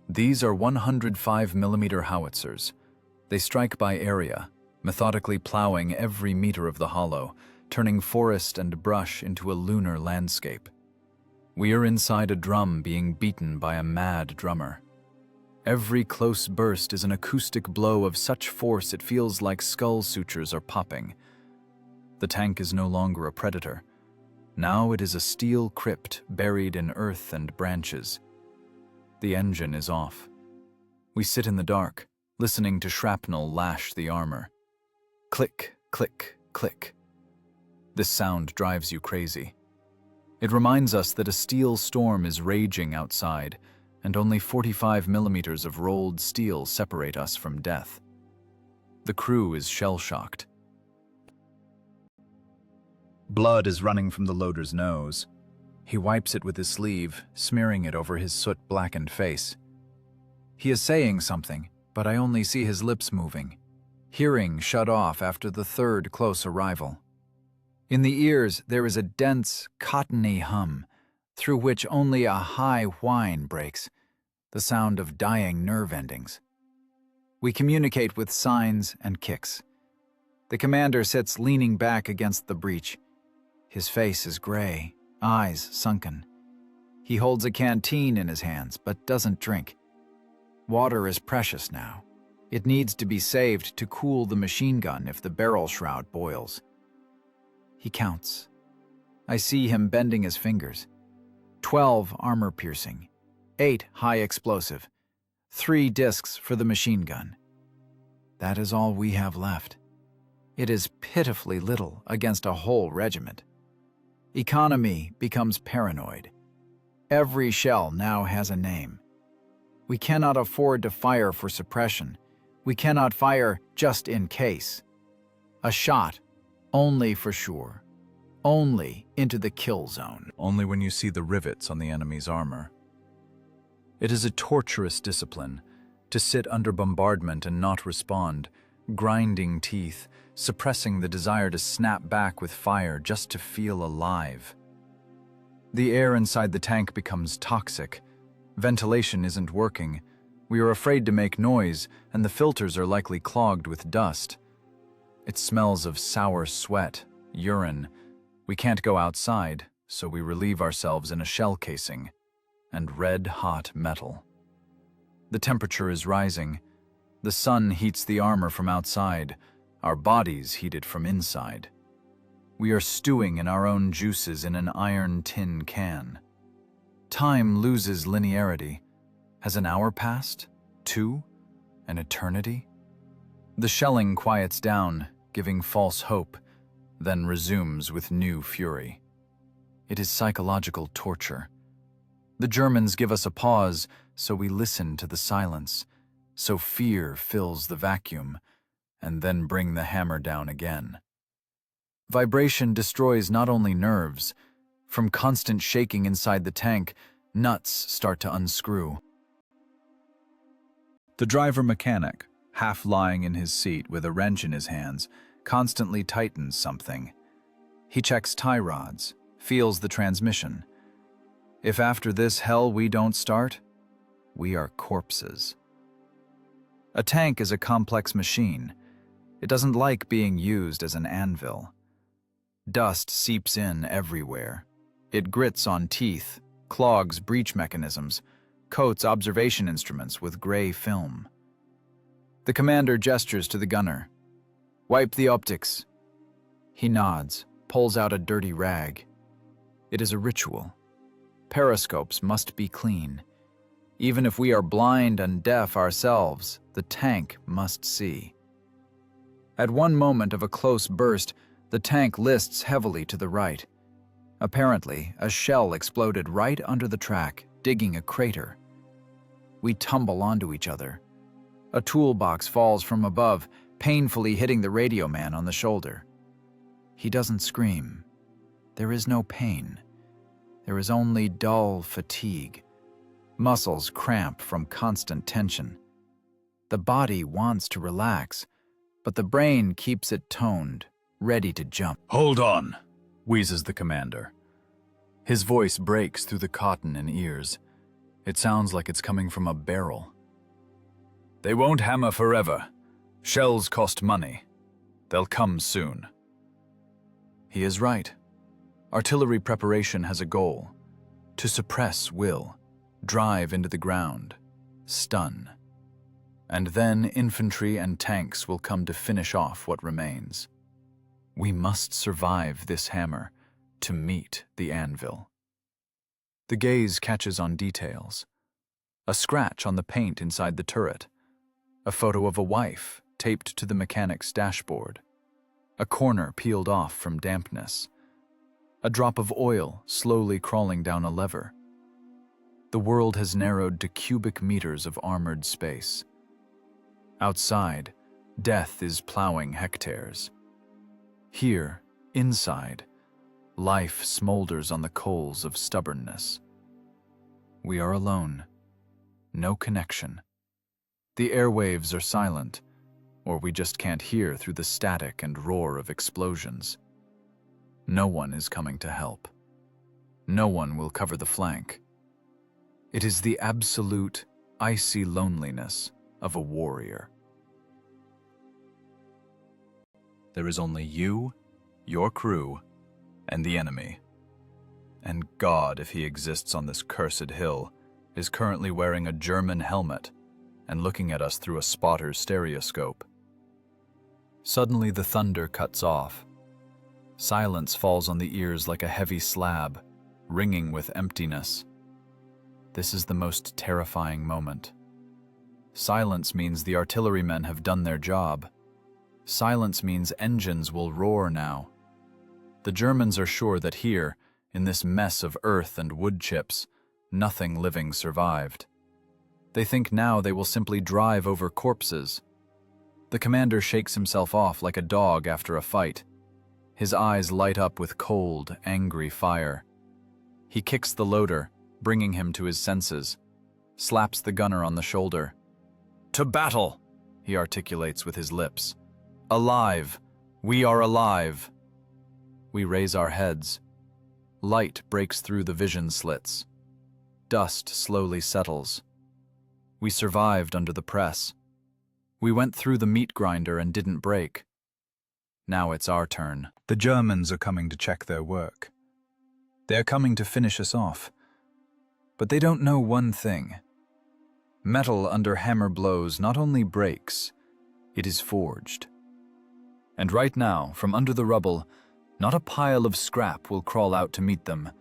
These are 105 millimeter howitzers. They strike by area, methodically plowing every meter of the hollow, turning forest and brush into a lunar landscape. We are inside a drum being beaten by a mad drummer. Every close burst is an acoustic blow of such force it feels like skull sutures are popping. The tank is no longer a predator. Now it is a steel crypt buried in earth and branches. The engine is off. We sit in the dark, listening to shrapnel lash the armor. Click, click, click. This sound drives you crazy. It reminds us that a steel storm is raging outside, and only 45 millimeters of rolled steel separate us from death. The crew is shell-shocked. Blood is running from the loader's nose. He wipes it with his sleeve, smearing it over his soot-blackened face. He is saying something, but I only see his lips moving. Hearing shut off after the third close arrival. In the ears, there is a dense, cottony hum, through which only a high whine breaks, the sound of dying nerve endings. We communicate with signs and kicks. The commander sits leaning back against the breech. His face is gray, eyes sunken. He holds a canteen in his hands, but doesn't drink. Water is precious now. It needs to be saved to cool the machine gun if the barrel shroud boils. He counts. I see him bending his fingers. 12 armor-piercing, 8 high-explosive, 3 discs for the machine gun. That is all we have left. It is pitifully little against a whole regiment. Economy becomes paranoid. Every shell now has a name. We cannot afford to fire for suppression. We cannot fire just in case. A shot, only for sure. Only into the kill zone. Only when you see the rivets on the enemy's armor. It is a torturous discipline to sit under bombardment and not respond, grinding teeth, suppressing the desire to snap back with fire just to feel alive. The air inside the tank becomes toxic. Ventilation isn't working. We are afraid to make noise, and the filters are likely clogged with dust. It smells of sour sweat, urine. We can't go outside, so we relieve ourselves in a shell casing and red-hot metal. The temperature is rising. The sun heats the armor from outside. Our bodies heat it from inside. We are stewing in our own juices in an iron tin can. Time loses linearity. Has an hour passed? 2? An eternity? The shelling quiets down, giving false hope, then resumes with new fury. It is psychological torture. The Germans give us a pause, so we listen to the silence, so fear fills the vacuum, and then bring the hammer down again. Vibration destroys not only nerves. From constant shaking inside the tank, nuts start to unscrew. The driver-mechanic, half lying in his seat with a wrench in his hands, constantly tightens something. He checks tie rods, feels the transmission. If after this hell we don't start, we are corpses. A tank is a complex machine. It doesn't like being used as an anvil. Dust seeps in everywhere. It grits on teeth, clogs breech mechanisms, coats observation instruments with gray film. The commander gestures to the gunner. "Wipe the optics." He nods, pulls out a dirty rag. It is a ritual. Periscopes must be clean. Even if we are blind and deaf ourselves, the tank must see. At one moment of a close burst, the tank lists heavily to the right. Apparently, a shell exploded right under the track, digging a crater. We tumble onto each other. A toolbox falls from above, painfully hitting the radio man on the shoulder. He doesn't scream. There is no pain. There is only dull fatigue. Muscles cramp from constant tension. The body wants to relax, but the brain keeps it toned, ready to jump. "Hold on," wheezes the commander. His voice breaks through the cotton in ears. It sounds like it's coming from a barrel. "They won't hammer forever. Shells cost money. They'll come soon." He is right. Artillery preparation has a goal: to suppress will, drive into the ground, stun. And then infantry and tanks will come to finish off what remains. We must survive this hammer to meet the anvil. The gaze catches on details. A scratch on the paint inside the turret. A photo of a wife taped to the mechanic's dashboard. A corner peeled off from dampness. A drop of oil slowly crawling down a lever. The world has narrowed to cubic meters of armored space. Outside, death is plowing hectares. Here, inside, life smolders on the coals of stubbornness. We are alone. No connection. The airwaves are silent, or we just can't hear through the static and roar of explosions. No one is coming to help. No one will cover the flank. It is the absolute, icy loneliness of a warrior. There is only you, your crew, and the enemy. and God, if he exists on this cursed hill, is currently wearing a German helmet and looking at us through a spotter's stereoscope. Suddenly the thunder cuts off. Silence falls on the ears like a heavy slab, ringing with emptiness. This is the most terrifying moment. Silence means the artillerymen have done their job. Silence means engines will roar now. The Germans are sure that here, in this mess of earth and wood chips, nothing living survived. They think now they will simply drive over corpses. The commander shakes himself off like a dog after a fight. His eyes light up with cold, angry fire. He kicks the loader, bringing him to his senses, slaps the gunner on the shoulder. "To battle!" he articulates with his lips. "Alive! We are alive!" We raise our heads. Light breaks through the vision slits. Dust slowly settles. We survived under the press. We went through the meat grinder and didn't break. Now it's our turn. The Germans are coming to check their work. They're coming to finish us off. But they don't know one thing. Metal under hammer blows not only breaks, it is forged. And right now, from under the rubble, not a pile of scrap will crawl out to meet them,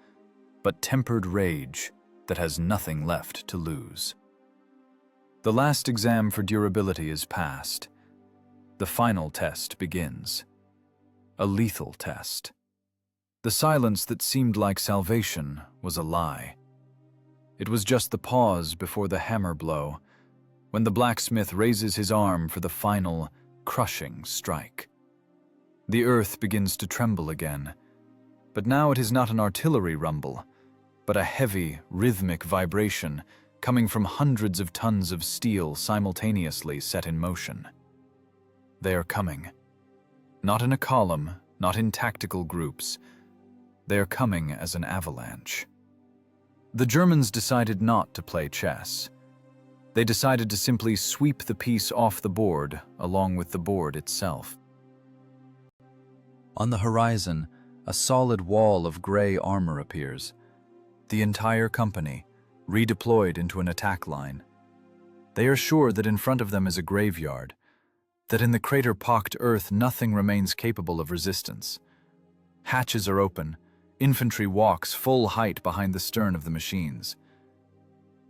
but tempered rage that has nothing left to lose. The last exam for durability is passed. The final test begins. A lethal test. The silence that seemed like salvation was a lie. It was just the pause before the hammer blow, when the blacksmith raises his arm for the final, crushing strike. The earth begins to tremble again, but now it is not an artillery rumble, but a heavy, rhythmic vibration coming from hundreds of tons of steel simultaneously set in motion. They are coming. Not in a column, not in tactical groups. They are coming as an avalanche. The Germans decided not to play chess. They decided to simply sweep the piece off the board along with the board itself. On the horizon, a solid wall of gray armor appears. The entire company, redeployed into an attack line. They are sure that in front of them is a graveyard, that in the crater-pocked earth nothing remains capable of resistance. Hatches are open. Infantry walks full height behind the stern of the machines.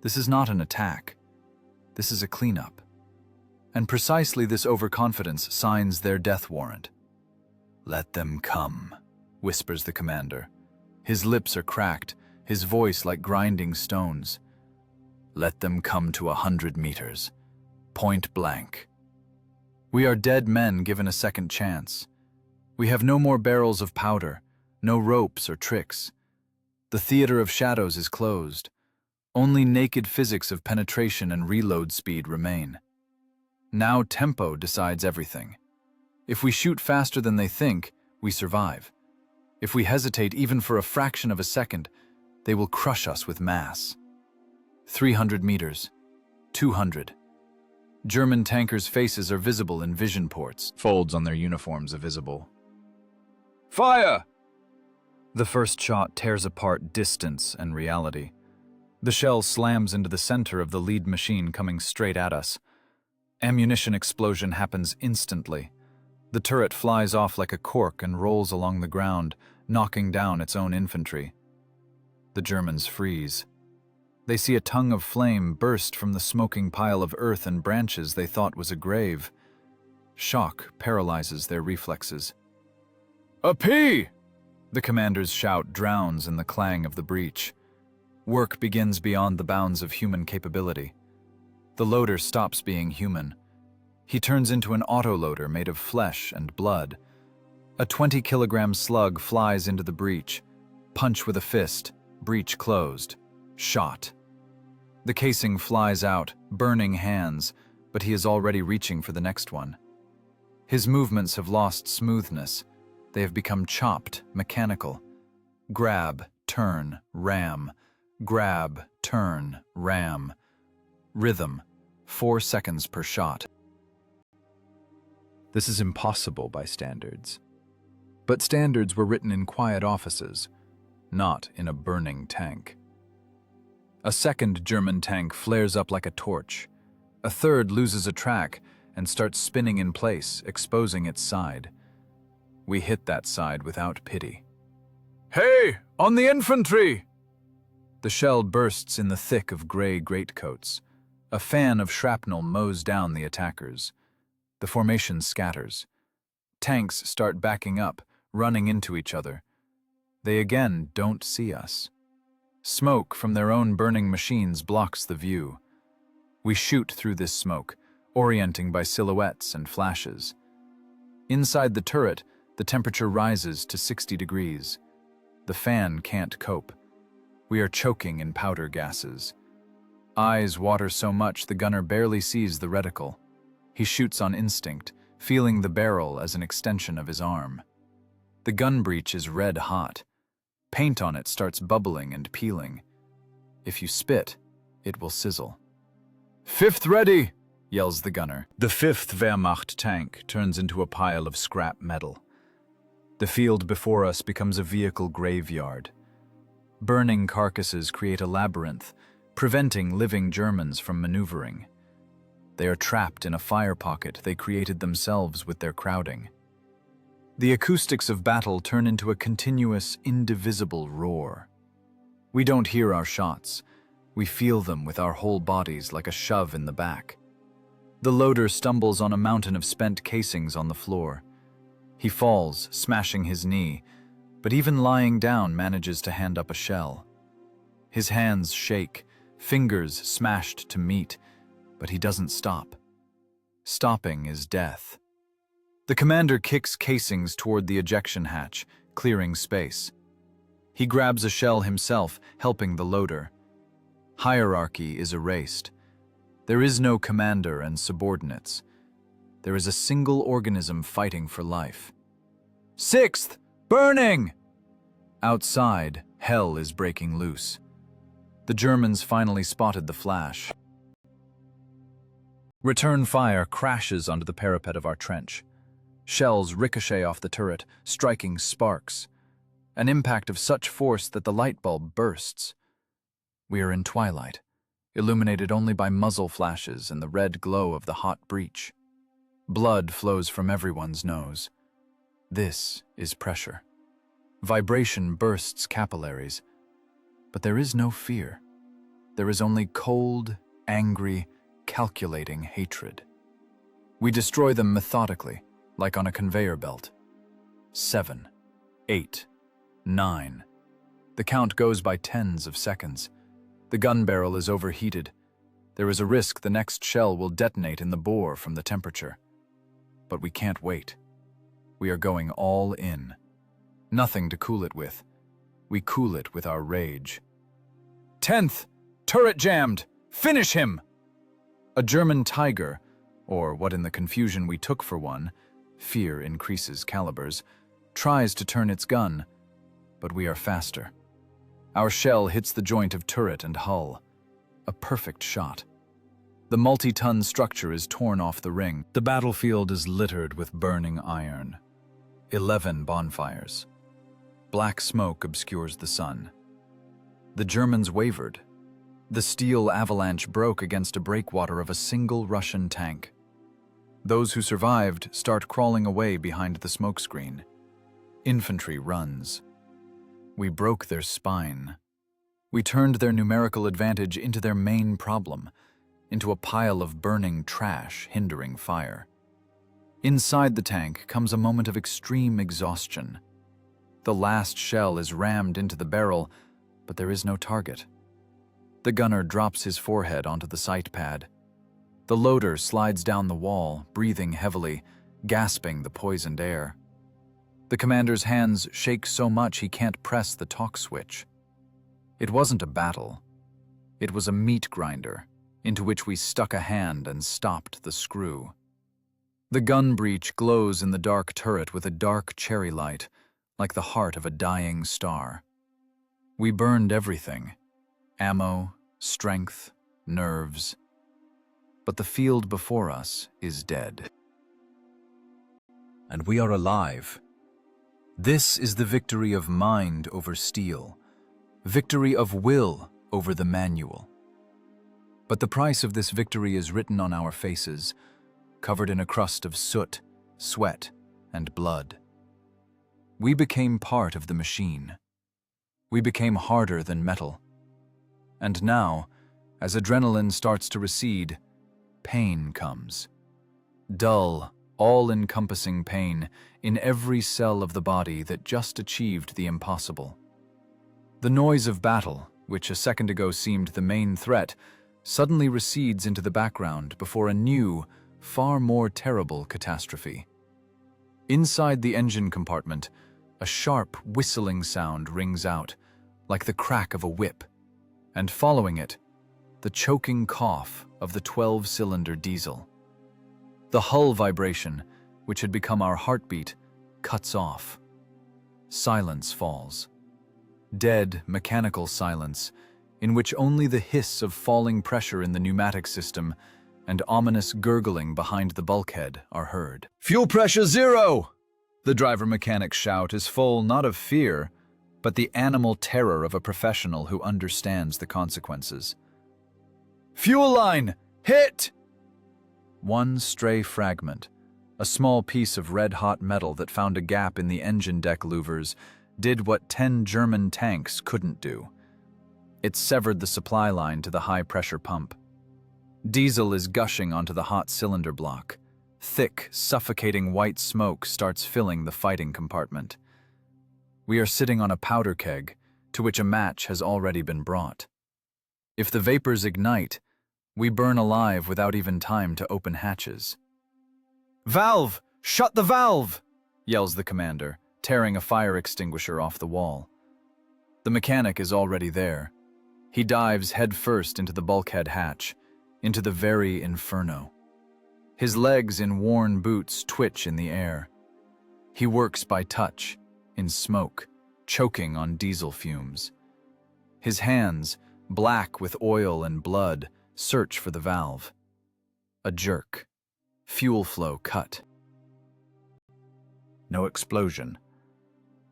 This is not an attack. This is a cleanup. And precisely this overconfidence signs their death warrant. "Let them come," whispers the commander. His lips are cracked, his voice like grinding stones. "Let them come to 100 meters. Point blank." We are dead men given a second chance. We have no more barrels of powder, no ropes or tricks. The theater of shadows is closed. Only naked physics of penetration and reload speed remain. Now tempo decides everything. If we shoot faster than they think, we survive. If we hesitate even for a fraction of a second, they will crush us with mass. 300 meters. 200. German tankers' faces are visible in vision ports. Folds on their uniforms are visible. Fire! The first shot tears apart distance and reality. The shell slams into the center of the lead machine coming straight at us. Ammunition explosion happens instantly. The turret flies off like a cork and rolls along the ground, knocking down its own infantry. The Germans freeze. They see a tongue of flame burst from the smoking pile of earth and branches they thought was a grave. Shock paralyzes their reflexes. A P! The commander's shout drowns in the clang of the breach. Work begins beyond the bounds of human capability. The loader stops being human. He turns into an autoloader made of flesh and blood. A 20-kilogram slug flies into the breach. Punch with a fist, breach closed. Shot. The casing flies out, burning hands, but he is already reaching for the next one. His movements have lost smoothness. They have become chopped, mechanical. Grab, turn, ram. Grab, turn, ram. Rhythm, 4 seconds per shot. This is impossible by standards. But standards were written in quiet offices. not in a burning tank. A second German tank flares up like a torch. A third loses a track and starts spinning in place, exposing its side. We hit that side without pity. "Hey, on the infantry!" The shell bursts in the thick of gray greatcoats. A fan of shrapnel mows down the attackers. The formation scatters. Tanks start backing up, running into each other. They again don't see us. Smoke from their own burning machines blocks the view. We shoot through this smoke, orienting by silhouettes and flashes. Inside the turret, the temperature rises to 60 degrees. The fan can't cope. We are choking in powder gases. Eyes water so much the gunner barely sees the reticle. He shoots on instinct, feeling the barrel as an extension of his arm. The gun breech is red hot. Paint on it starts bubbling and peeling. If you spit, it will sizzle. "Fifth ready!" yells the gunner. The 5th Wehrmacht tank turns into a pile of scrap metal. The field before us becomes a vehicle graveyard. Burning carcasses create a labyrinth, preventing living Germans from maneuvering. They are trapped in a fire pocket they created themselves with their crowding. The acoustics of battle turn into a continuous, indivisible roar. We don't hear our shots. We feel them with our whole bodies like a shove in the back. The loader stumbles on a mountain of spent casings on the floor. He falls, smashing his knee, but even lying down manages to hand up a shell. His hands shake, fingers smashed to meat, but he doesn't stop. Stopping is death. The commander kicks casings toward the ejection hatch, clearing space. He grabs a shell himself, helping the loader. Hierarchy is erased. There is no commander and subordinates. There is a single organism fighting for life. 6th, burning! Outside, hell is breaking loose. The Germans finally spotted the flash. Return fire crashes onto the parapet of our trench. Shells ricochet off the turret, striking sparks. An impact of such force that the light bulb bursts. We are in twilight, illuminated only by muzzle flashes and the red glow of the hot breach. Blood flows from everyone's nose. This is pressure. Vibration bursts capillaries. But there is no fear. There is only cold, angry, calculating hatred. We destroy them methodically, like on a conveyor belt. 7, 8, 9. The count goes by tens of seconds. The gun barrel is overheated. There is a risk the next shell will detonate in the bore from the temperature. But we can't wait. We are going all in. Nothing to cool it with. We cool it with our rage. 10th, turret jammed! Finish him! A German Tiger, or what in the confusion we took for one, fear increases calibers, tries to turn its gun, but we are faster. Our shell hits the joint of turret and hull. A perfect shot. The multi-ton structure is torn off the ring. The battlefield is littered with burning iron. 11 bonfires. Black smoke obscures the sun. The Germans wavered. The steel avalanche broke against a breakwater of a single Russian tank. Those who survived start crawling away behind the smokescreen. Infantry runs. We broke their spine. We turned their numerical advantage into their main problem, into a pile of burning trash hindering fire. Inside the tank comes a moment of extreme exhaustion. The last shell is rammed into the barrel, but there is no target. The gunner drops his forehead onto the sight pad. The loader slides down the wall, breathing heavily, gasping the poisoned air. The commander's hands shake so much he can't press the talk switch. It wasn't a battle. It was a meat grinder, into which we stuck a hand and stopped the screw. The gun breech glows in the dark turret with a dark cherry light, like the heart of a dying star. We burned everything: ammo, strength, nerves. But the field before us is dead. And we are alive. This is the victory of mind over steel, victory of will over the manual. But the price of this victory is written on our faces, covered in a crust of soot, sweat, and blood. We became part of the machine. We became harder than metal. And now, as adrenaline starts to recede, pain comes. Dull, all-encompassing pain in every cell of the body that just achieved the impossible. The noise of battle, which a second ago seemed the main threat, suddenly recedes into the background before a new, far more terrible catastrophe. Inside the engine compartment, a sharp, whistling sound rings out, like the crack of a whip, and following it, the choking cough of the 12-cylinder diesel. The hull vibration, which had become our heartbeat, cuts off. Silence falls. Dead, mechanical silence, in which only the hiss of falling pressure in the pneumatic system and ominous gurgling behind the bulkhead are heard. Fuel pressure 0! The driver-mechanic's shout is full not of fear, but the animal terror of a professional who understands the consequences. Fuel line! Hit! One stray fragment, a small piece of red-hot metal that found a gap in the engine deck louvers, did what 10 German tanks couldn't do. It severed the supply line to the high-pressure pump. Diesel is gushing onto the hot cylinder block. Thick, suffocating white smoke starts filling the fighting compartment. We are sitting on a powder keg, to which a match has already been brought. If the vapors ignite, we burn alive without even time to open hatches. Valve! Shut the valve! Yells the commander, tearing a fire extinguisher off the wall. The mechanic is already there. He dives headfirst into the bulkhead hatch, into the very inferno. His legs in worn boots twitch in the air. He works by touch, in smoke, choking on diesel fumes. His hands, black with oil and blood, search for the valve. A jerk. Fuel flow cut. No explosion.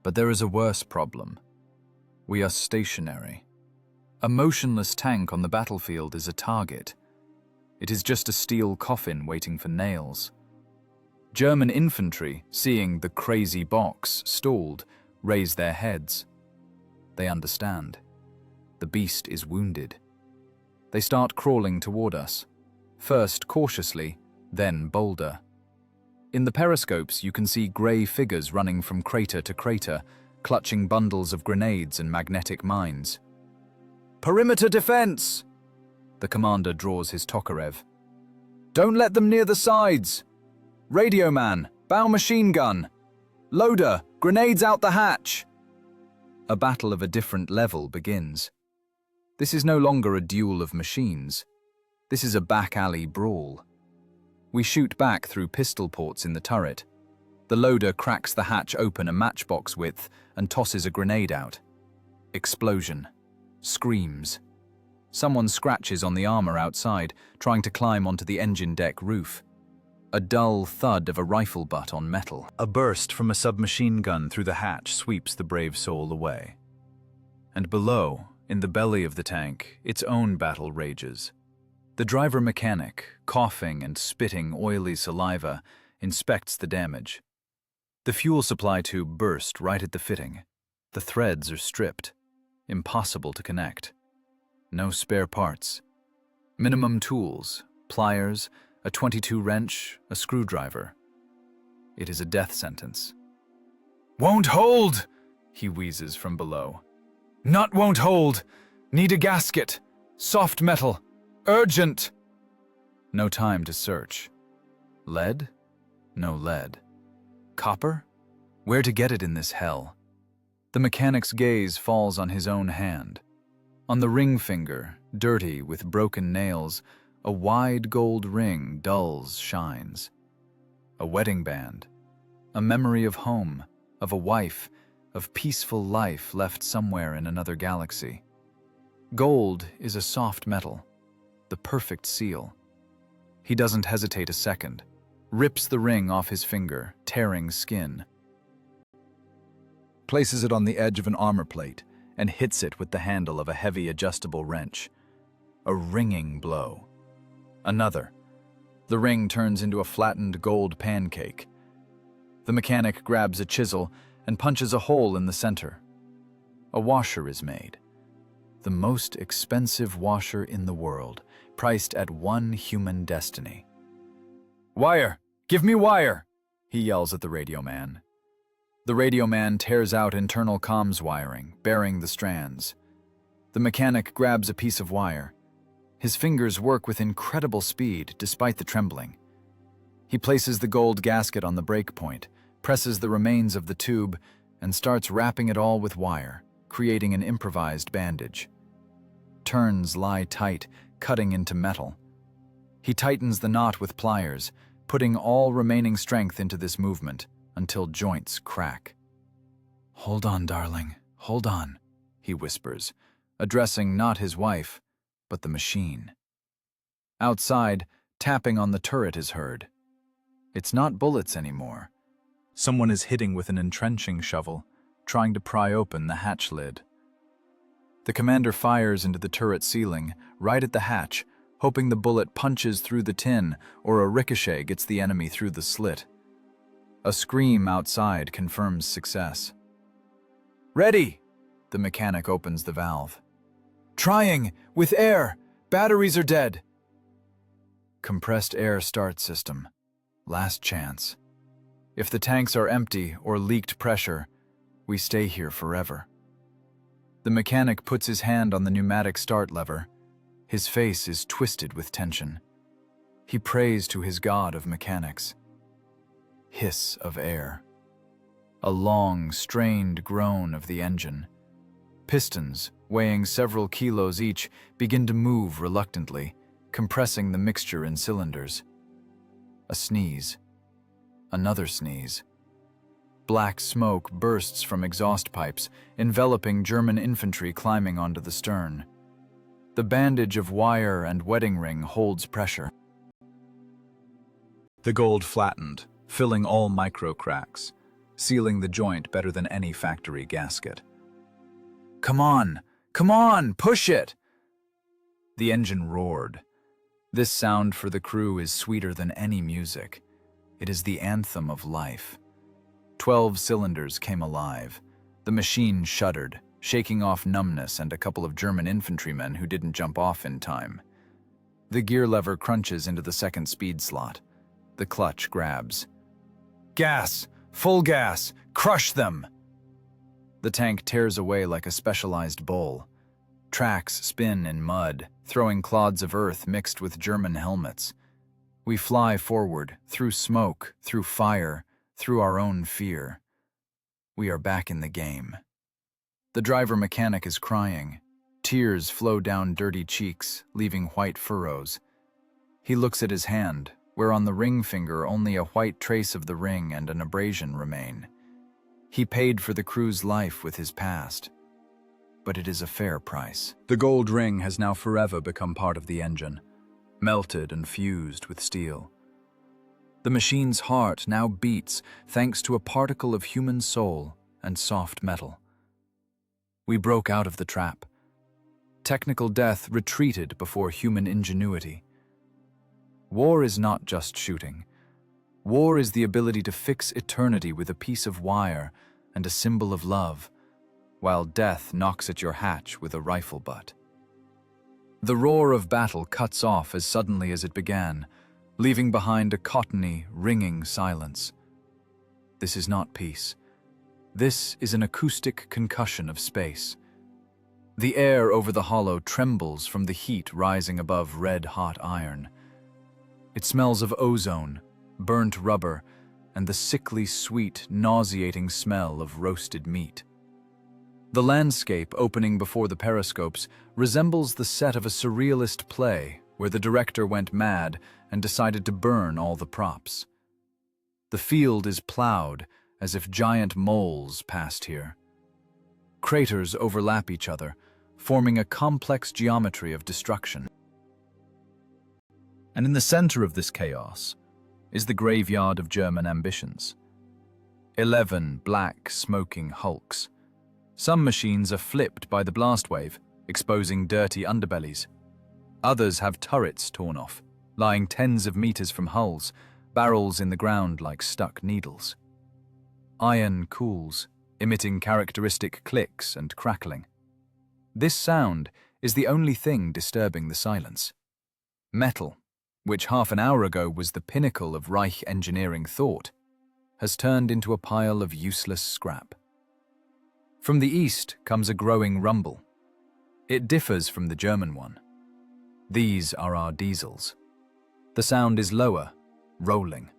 But there is a worse problem. We are stationary. A motionless tank on the battlefield is a target. It is just a steel coffin waiting for nails. German infantry, seeing the crazy box stalled, raise their heads. They understand. The beast is wounded. They start crawling toward us, first cautiously, then bolder. In the periscopes, you can see grey figures running from crater to crater, clutching bundles of grenades and magnetic mines. Perimeter defense! The commander draws his Tokarev. Don't let them near the sides! Radio man, bow machine gun! Loader, grenades out the hatch! A battle of a different level begins. This is no longer a duel of machines. This is a back-alley brawl. We shoot back through pistol ports in the turret. The loader cracks the hatch open a matchbox width and tosses a grenade out. Explosion. Screams. Someone scratches on the armor outside, trying to climb onto the engine deck roof. A dull thud of a rifle butt on metal. A burst from a submachine gun through the hatch sweeps the brave soul away. And below, in the belly of the tank, its own battle rages. The driver-mechanic, coughing and spitting oily saliva, inspects the damage. The fuel supply tube burst right at the fitting. The threads are stripped. Impossible to connect. No spare parts. Minimum tools, pliers, a 22 wrench, a screwdriver. It is a death sentence. Won't hold! He wheezes from below. Nut won't hold! Need a gasket! Soft metal! Urgent! No time to search. Lead? No lead. Copper? Where to get it in this hell? The mechanic's gaze falls on his own hand. On the ring finger, dirty with broken nails, a wide gold ring dulls shines. A wedding band. A memory of home, of a wife, of peaceful life left somewhere in another galaxy. Gold is a soft metal, the perfect seal. He doesn't hesitate a second, rips the ring off his finger, tearing skin. Places it on the edge of an armor plate, and hits it with the handle of a heavy adjustable wrench. A ringing blow. Another. The ring turns into a flattened gold pancake. The mechanic grabs a chisel and punches a hole in the center. A washer is made. The most expensive washer in the world, priced at one human destiny. "Wire! Give me wire!" he yells at the radio man. The radio man tears out internal comms wiring, bearing the strands. The mechanic grabs a piece of wire. His fingers work with incredible speed despite the trembling. He places the gold gasket on the break point, presses the remains of the tube, and starts wrapping it all with wire, creating an improvised bandage. Turns lie tight, cutting into metal. He tightens the knot with pliers, putting all remaining strength into this movement until joints crack. "Hold on, darling, hold on," he whispers, addressing not his wife, but the machine. Outside, tapping on the turret is heard. It's not bullets anymore. Someone is hitting with an entrenching shovel, trying to pry open the hatch lid. The commander fires into the turret ceiling, right at the hatch, hoping the bullet punches through the tin or a ricochet gets the enemy through the slit. A scream outside confirms success. "Ready!" The mechanic opens the valve. "Trying! With air! Batteries are dead!" Compressed air start system. Last chance. If the tanks are empty or leaked pressure, we stay here forever. The mechanic puts his hand on the pneumatic start lever. His face is twisted with tension. He prays to his god of mechanics. Hiss of air. A long, strained groan of the engine. Pistons, weighing several kilos each, begin to move reluctantly, compressing the mixture in cylinders. A sneeze. Another sneeze. Black smoke bursts from exhaust pipes, enveloping German infantry climbing onto the stern. The bandage of wire and wedding ring holds pressure. The gold flattened, filling all micro cracks, sealing the joint better than any factory gasket. "Come on! Come on! Push it!" The engine roared. This sound for the crew is sweeter than any music. It is the anthem of life. 12 cylinders came alive. The machine shuddered, shaking off numbness and a couple of German infantrymen who didn't jump off in time. The gear lever crunches into the second speed slot. The clutch grabs. "Gas! Full gas! Crush them!" The tank tears away like a specialized bull. Tracks spin in mud, throwing clods of earth mixed with German helmets. We fly forward, through smoke, through fire, through our own fear. We are back in the game. The driver-mechanic is crying. Tears flow down dirty cheeks, leaving white furrows. He looks at his hand, where on the ring finger only a white trace of the ring and an abrasion remain. He paid for the crew's life with his past, but it is a fair price. The gold ring has now forever become part of the engine, melted and fused with steel. The machine's heart now beats thanks to a particle of human soul and soft metal. We broke out of the trap. Technical death retreated before human ingenuity. War is not just shooting. War is the ability to fix eternity with a piece of wire and a symbol of love, while death knocks at your hatch with a rifle butt. The roar of battle cuts off as suddenly as it began, leaving behind a cottony, ringing silence. This is not peace. This is an acoustic concussion of space. The air over the hollow trembles from the heat rising above red-hot iron. It smells of ozone, burnt rubber, and the sickly sweet, nauseating smell of roasted meat. The landscape opening before the periscopes resembles the set of a surrealist play where the director went mad and decided to burn all the props. The field is plowed as if giant moles passed here. Craters overlap each other, forming a complex geometry of destruction. And in the center of this chaos is the graveyard of German ambitions. 11 black, smoking hulks, Some machines are flipped by the blast wave, exposing dirty underbellies. Others have turrets torn off, lying tens of meters from hulls, barrels in the ground like stuck needles. Iron cools, emitting characteristic clicks and crackling. This sound is the only thing disturbing the silence. Metal, which half an hour ago was the pinnacle of Reich engineering thought, has turned into a pile of useless scrap. From the east comes a growing rumble. It differs from the German one. These are our diesels. The sound is lower, rolling.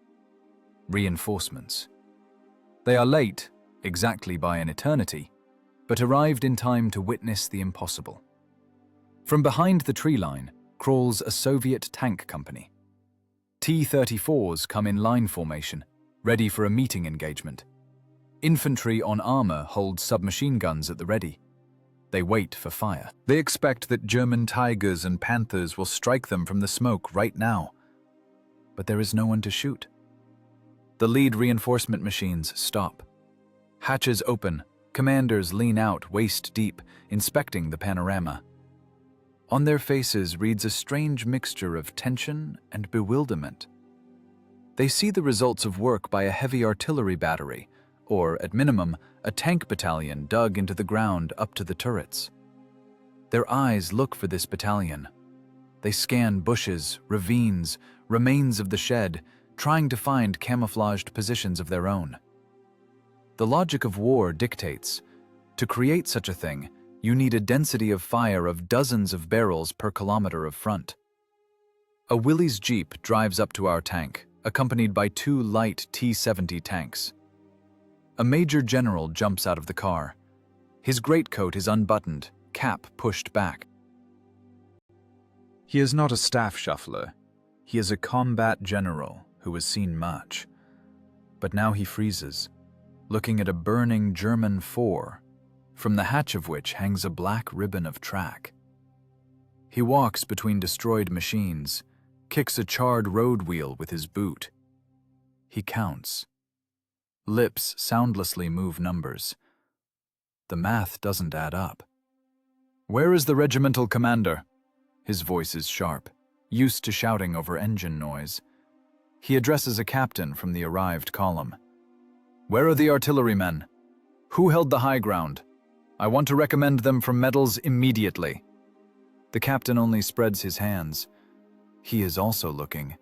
Reinforcements. They are late, exactly by an eternity, but arrived in time to witness the impossible. From behind the tree line crawls a Soviet tank company. T-34s come in line formation, ready for a meeting engagement. Infantry on armor hold submachine guns at the ready. They wait for fire. They expect that German Tigers and Panthers will strike them from the smoke right now. But there is no one to shoot. The lead reinforcement machines stop. Hatches open. Commanders lean out waist deep, inspecting the panorama. On their faces reads a strange mixture of tension and bewilderment. They see the results of work by a heavy artillery battery, or, at minimum, a tank battalion dug into the ground up to the turrets. Their eyes look for this battalion. They scan bushes, ravines, remains of the shed, trying to find camouflaged positions of their own. The logic of war dictates, to create such a thing, you need a density of fire of dozens of barrels per kilometer of front. A Willys Jeep drives up to our tank, accompanied by 2 light T-70 tanks. A major general jumps out of the car. His greatcoat is unbuttoned, cap pushed back. He is not a staff shuffler. He is a combat general who has seen much. But now he freezes, looking at a burning German 4, from the hatch of which hangs a black ribbon of track. He walks between destroyed machines, kicks a charred road wheel with his boot. He counts. Lips soundlessly move numbers. The math doesn't add up. "Where is the regimental commander?" His voice is sharp, used to shouting over engine noise. He addresses a captain from the arrived column. "Where are the artillerymen? Who held the high ground? I want to recommend them for medals immediately." The captain only spreads his hands. He is also looking.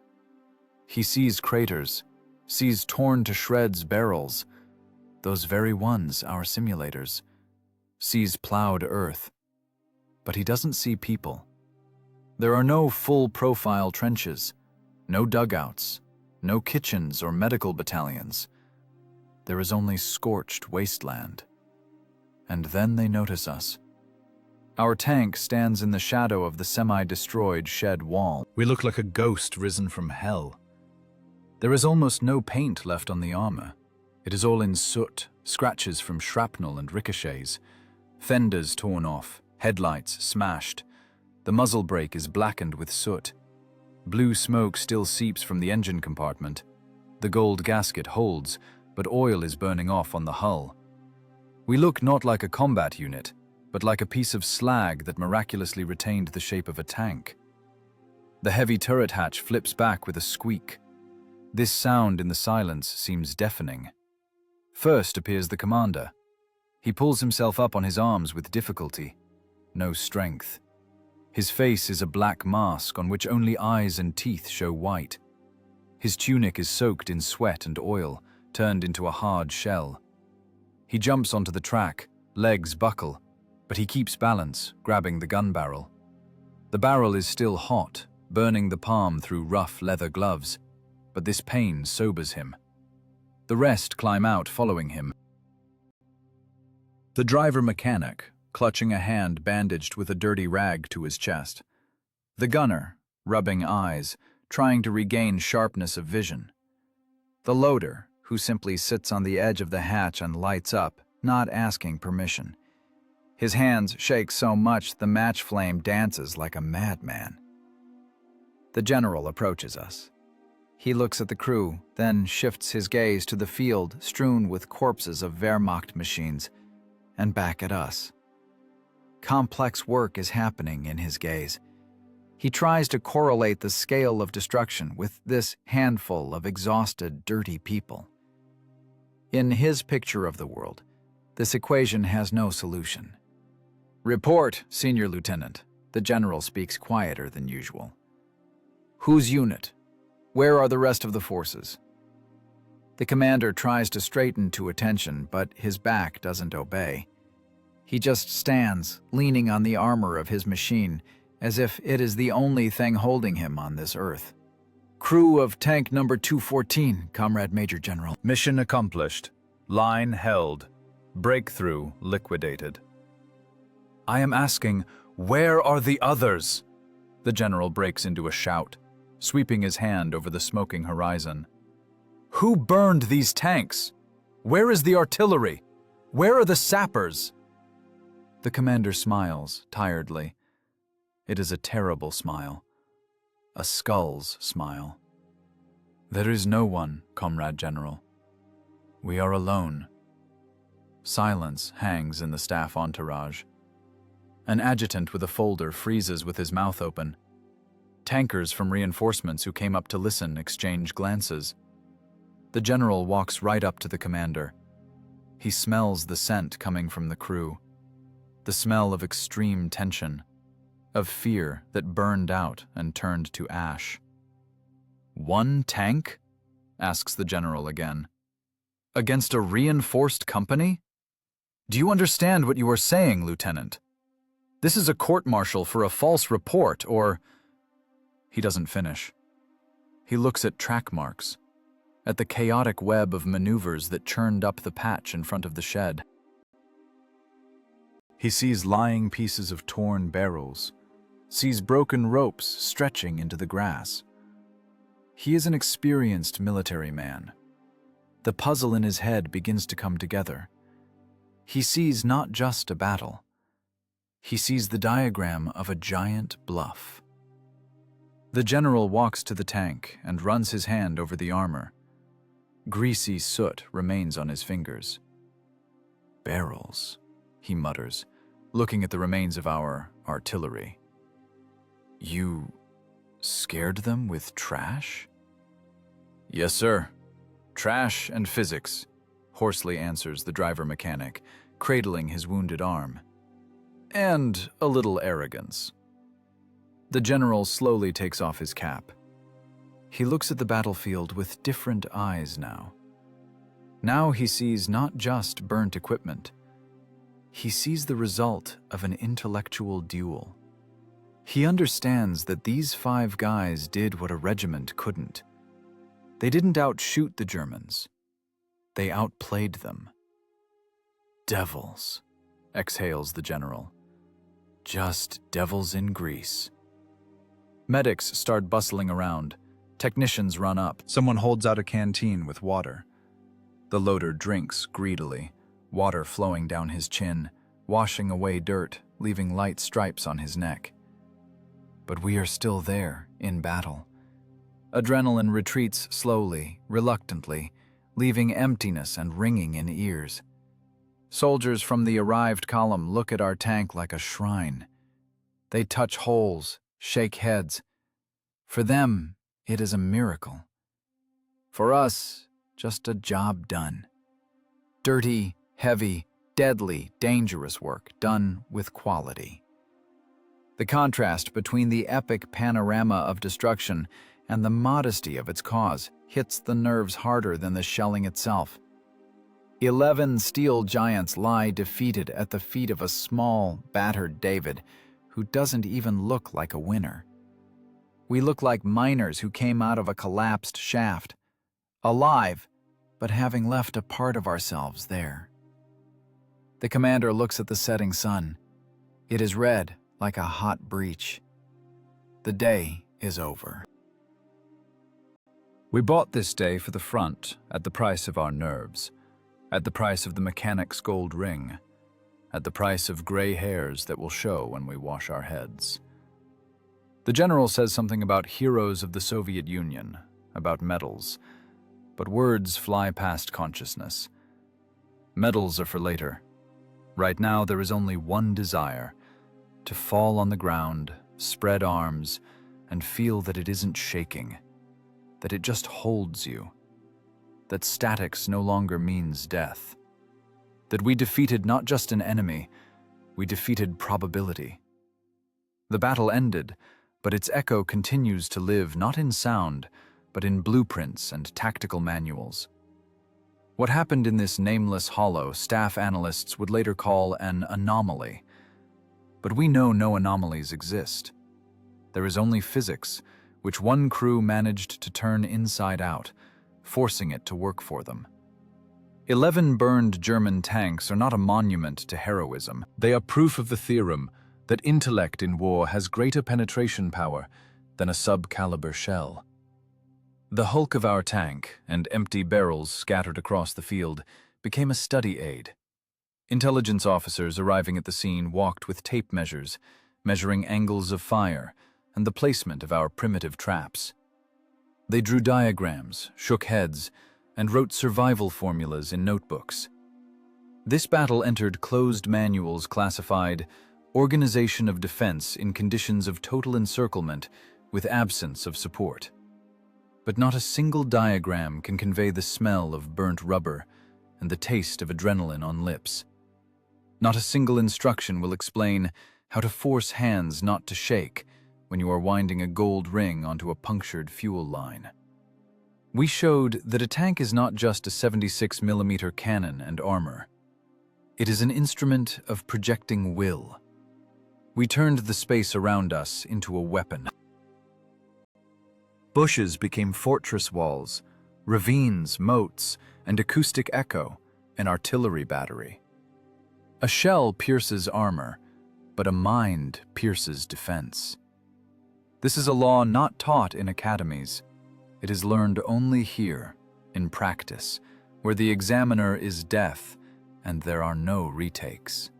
He sees craters, sees torn to shreds barrels, those very ones, our simulators, sees plowed earth. But he doesn't see people. There are no full-profile trenches, no dugouts, no kitchens or medical battalions. There is only scorched wasteland. And then they notice us. Our tank stands in the shadow of the semi-destroyed shed wall. We look like a ghost risen from hell. There is almost no paint left on the armor. It is all in soot, scratches from shrapnel and ricochets, fenders torn off, headlights smashed. The muzzle brake is blackened with soot. Blue smoke still seeps from the engine compartment. The gold gasket holds, but oil is burning off on the hull. We look not like a combat unit, but like a piece of slag that miraculously retained the shape of a tank. The heavy turret hatch flips back with a squeak. This sound in the silence seems deafening. First appears the commander. He pulls himself up on his arms with difficulty. No strength. His face is a black mask on which only eyes and teeth show white. His tunic is soaked in sweat and oil, turned into a hard shell. He jumps onto the track, legs buckle, but he keeps balance, grabbing the gun barrel. The barrel is still hot, burning the palm through rough leather gloves, but this pain sobers him. The rest climb out following him. The driver mechanic, clutching a hand bandaged with a dirty rag to his chest. The gunner, rubbing eyes, trying to regain sharpness of vision. The loader, who simply sits on the edge of the hatch and lights up, not asking permission. His hands shake so much the match flame dances like a madman. The general approaches us. He looks at the crew, then shifts his gaze to the field strewn with corpses of Wehrmacht machines, and back at us. Complex work is happening in his gaze. He tries to correlate the scale of destruction with this handful of exhausted, dirty people. In his picture of the world, this equation has no solution. "Report, Senior Lieutenant." The general speaks quieter than usual. "Whose unit? Where are the rest of the forces?" The commander tries to straighten to attention, but his back doesn't obey. He just stands, leaning on the armor of his machine, as if it is the only thing holding him on this earth. "Crew of tank number 214, Comrade Major General." Mission accomplished. Line held. Breakthrough liquidated. I am asking, where are the others? The general breaks into a shout, sweeping his hand over the smoking horizon. Who burned these tanks? Where is the artillery? Where are the sappers? The commander smiles tiredly. It is a terrible smile. A skull's smile. There is no one, Comrade General. We are alone. Silence hangs in the staff entourage. An adjutant with a folder freezes with his mouth open. Tankers from reinforcements who came up to listen exchange glances. The general walks right up to the commander. He smells the scent coming from the crew. The smell of extreme tension, of fear that burned out and turned to ash. "One tank?" asks the general again. "Against a reinforced company? Do you understand what you are saying, Lieutenant? This is a court-martial for a false report, or—" He doesn't finish. He looks at track marks, at the chaotic web of maneuvers that churned up the patch in front of the shed. He sees lying pieces of torn barrels, sees broken ropes stretching into the grass. He is an experienced military man. The puzzle in his head begins to come together. He sees not just a battle. He sees the diagram of a giant bluff. The general walks to the tank and runs his hand over the armor. Greasy soot remains on his fingers. "Barrels," he mutters, looking at the remains of our artillery. "You scared them with trash?" "Yes, sir. Trash and physics," hoarsely answers the driver mechanic, cradling his wounded arm. "And a little arrogance." The general slowly takes off his cap. He looks at the battlefield with different eyes now. Now he sees not just burnt equipment. He sees the result of an intellectual duel. He understands that these 5 guys did what a regiment couldn't. They didn't outshoot the Germans. They outplayed them. "Devils," exhales the general. "Just devils in grease." Medics start bustling around. Technicians run up. Someone holds out a canteen with water. The loader drinks greedily, water flowing down his chin, washing away dirt, leaving light stripes on his neck. But we are still there, in battle. Adrenaline retreats slowly, reluctantly, leaving emptiness and ringing in ears. Soldiers from the arrived column look at our tank like a shrine. They touch holes, shake heads. For them, it is a miracle. For us, just a job done. Dirty, heavy, deadly, dangerous work done with quality. The contrast between the epic panorama of destruction and the modesty of its cause hits the nerves harder than the shelling itself. 11 steel giants lie defeated at the feet of a small, battered David who doesn't even look like a winner. We look like miners who came out of a collapsed shaft, alive, but having left a part of ourselves there. The commander looks at the setting sun. It is red like a hot breach. The day is over. We bought this day for the front at the price of our nerves, at the price of the mechanic's gold ring, at the price of gray hairs that will show when we wash our heads. The general says something about heroes of the Soviet Union, about medals, but words fly past consciousness. Medals are for later. Right now there is only one desire: to fall on the ground, spread arms, and feel that it isn't shaking, that it just holds you, that statics no longer means death, that we defeated not just an enemy, we defeated probability. The battle ended, but its echo continues to live not in sound, but in blueprints and tactical manuals. What happened in this nameless hollow, staff analysts would later call an anomaly. But we know no anomalies exist. There is only physics, which one crew managed to turn inside out, forcing it to work for them. 11 burned German tanks are not a monument to heroism. They are proof of the theorem that intellect in war has greater penetration power than a sub-caliber shell. The hulk of our tank and empty barrels scattered across the field became a study aid. Intelligence officers arriving at the scene walked with tape measures, measuring angles of fire and the placement of our primitive traps. They drew diagrams, shook heads, and wrote survival formulas in notebooks. This battle entered closed manuals classified Organization of Defense in conditions of total encirclement with absence of support. But not a single diagram can convey the smell of burnt rubber and the taste of adrenaline on lips. Not a single instruction will explain how to force hands not to shake when you are winding a gold ring onto a punctured fuel line. We showed that a tank is not just a 76mm cannon and armor. It is an instrument of projecting will. We turned the space around us into a weapon. Bushes became fortress walls, ravines, moats, and acoustic echo, an artillery battery. A shell pierces armor, but a mind pierces defense. This is a law not taught in academies. It is learned only here, in practice, where the examiner is death and there are no retakes.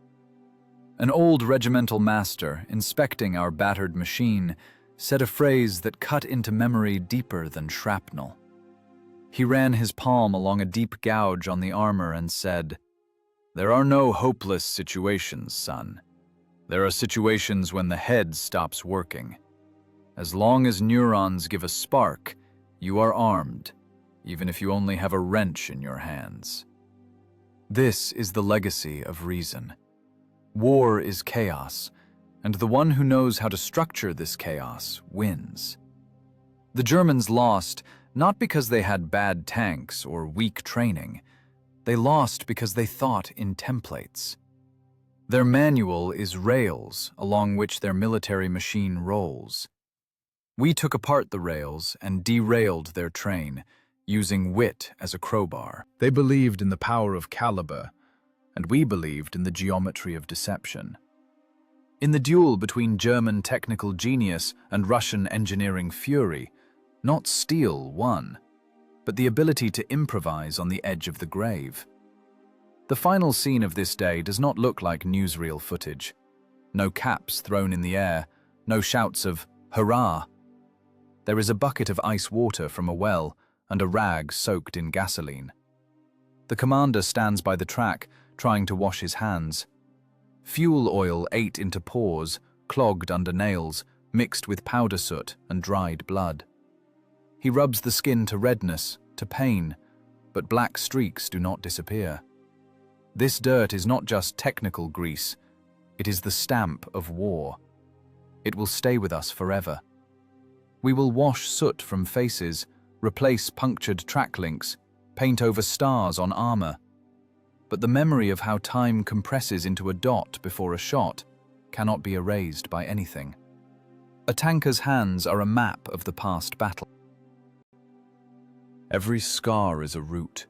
An old regimental master, inspecting our battered machine, said a phrase that cut into memory deeper than shrapnel. He ran his palm along a deep gouge on the armor and said, "There are no hopeless situations, son. There are situations when the head stops working. As long as neurons give a spark, you are armed, even if you only have a wrench in your hands." This is the legacy of reason. War is chaos, and the one who knows how to structure this chaos wins. The Germans lost not because they had bad tanks or weak training. They lost because they thought in templates. Their manual is rails along which their military machine rolls. We took apart the rails and derailed their train, using wit as a crowbar. They believed in the power of caliber, and we believed in the geometry of deception. In the duel between German technical genius and Russian engineering fury, not steel won, but the ability to improvise on the edge of the grave. The final scene of this day does not look like newsreel footage. No caps thrown in the air, no shouts of "hurrah!" There is a bucket of ice water from a well and a rag soaked in gasoline. The commander stands by the track, trying to wash his hands. Fuel oil ate into pores, clogged under nails, mixed with powder soot and dried blood. He rubs the skin to redness, to pain, but black streaks do not disappear. This dirt is not just technical grease, it is the stamp of war. It will stay with us forever. We will wash soot from faces, replace punctured track links, paint over stars on armor. But the memory of how time compresses into a dot before a shot cannot be erased by anything. A tanker's hands are a map of the past battle. Every scar is a root.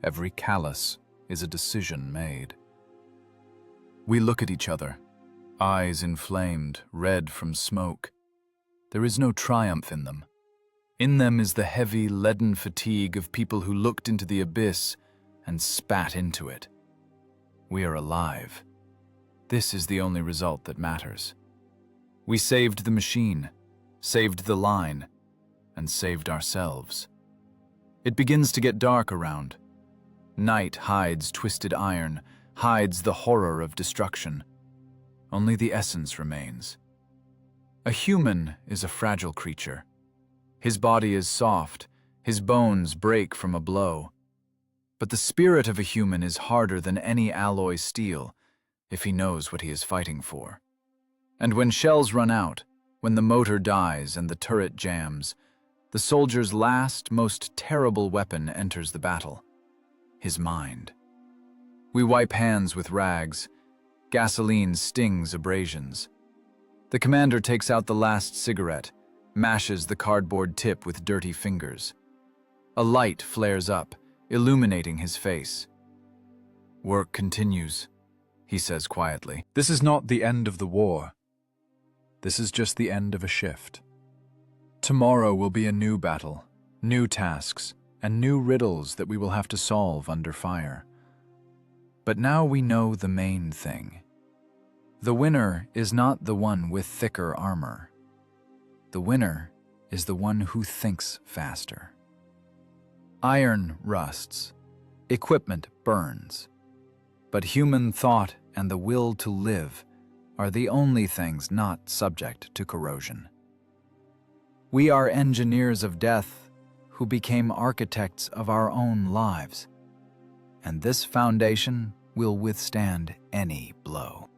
Every callus is a decision made. We look at each other, eyes inflamed, red from smoke. There is no triumph in them. In them is the heavy, leaden fatigue of people who looked into the abyss and spat into it. We are alive. This is the only result that matters. We saved the machine, saved the line, and saved ourselves. It begins to get dark around. Night hides twisted iron, hides the horror of destruction. Only the essence remains. A human is a fragile creature. His body is soft, his bones break from a blow. But the spirit of a human is harder than any alloy steel, if he knows what he is fighting for. And when shells run out, when the motor dies and the turret jams, the soldier's last, most terrible weapon enters the battle: his mind. We wipe hands with rags. Gasoline stings abrasions. The commander takes out the last cigarette, mashes the cardboard tip with dirty fingers. A light flares up, illuminating his face. "Work continues," he says quietly. This is not the end of the war. This is just the end of a shift. Tomorrow will be a new battle, new tasks, and new riddles that we will have to solve under fire. But now we know the main thing. The winner is not the one with thicker armor. The winner is the one who thinks faster. Iron rusts, equipment burns, but human thought and the will to live are the only things not subject to corrosion. We are engineers of death who became architects of our own lives, and this foundation will withstand any blow.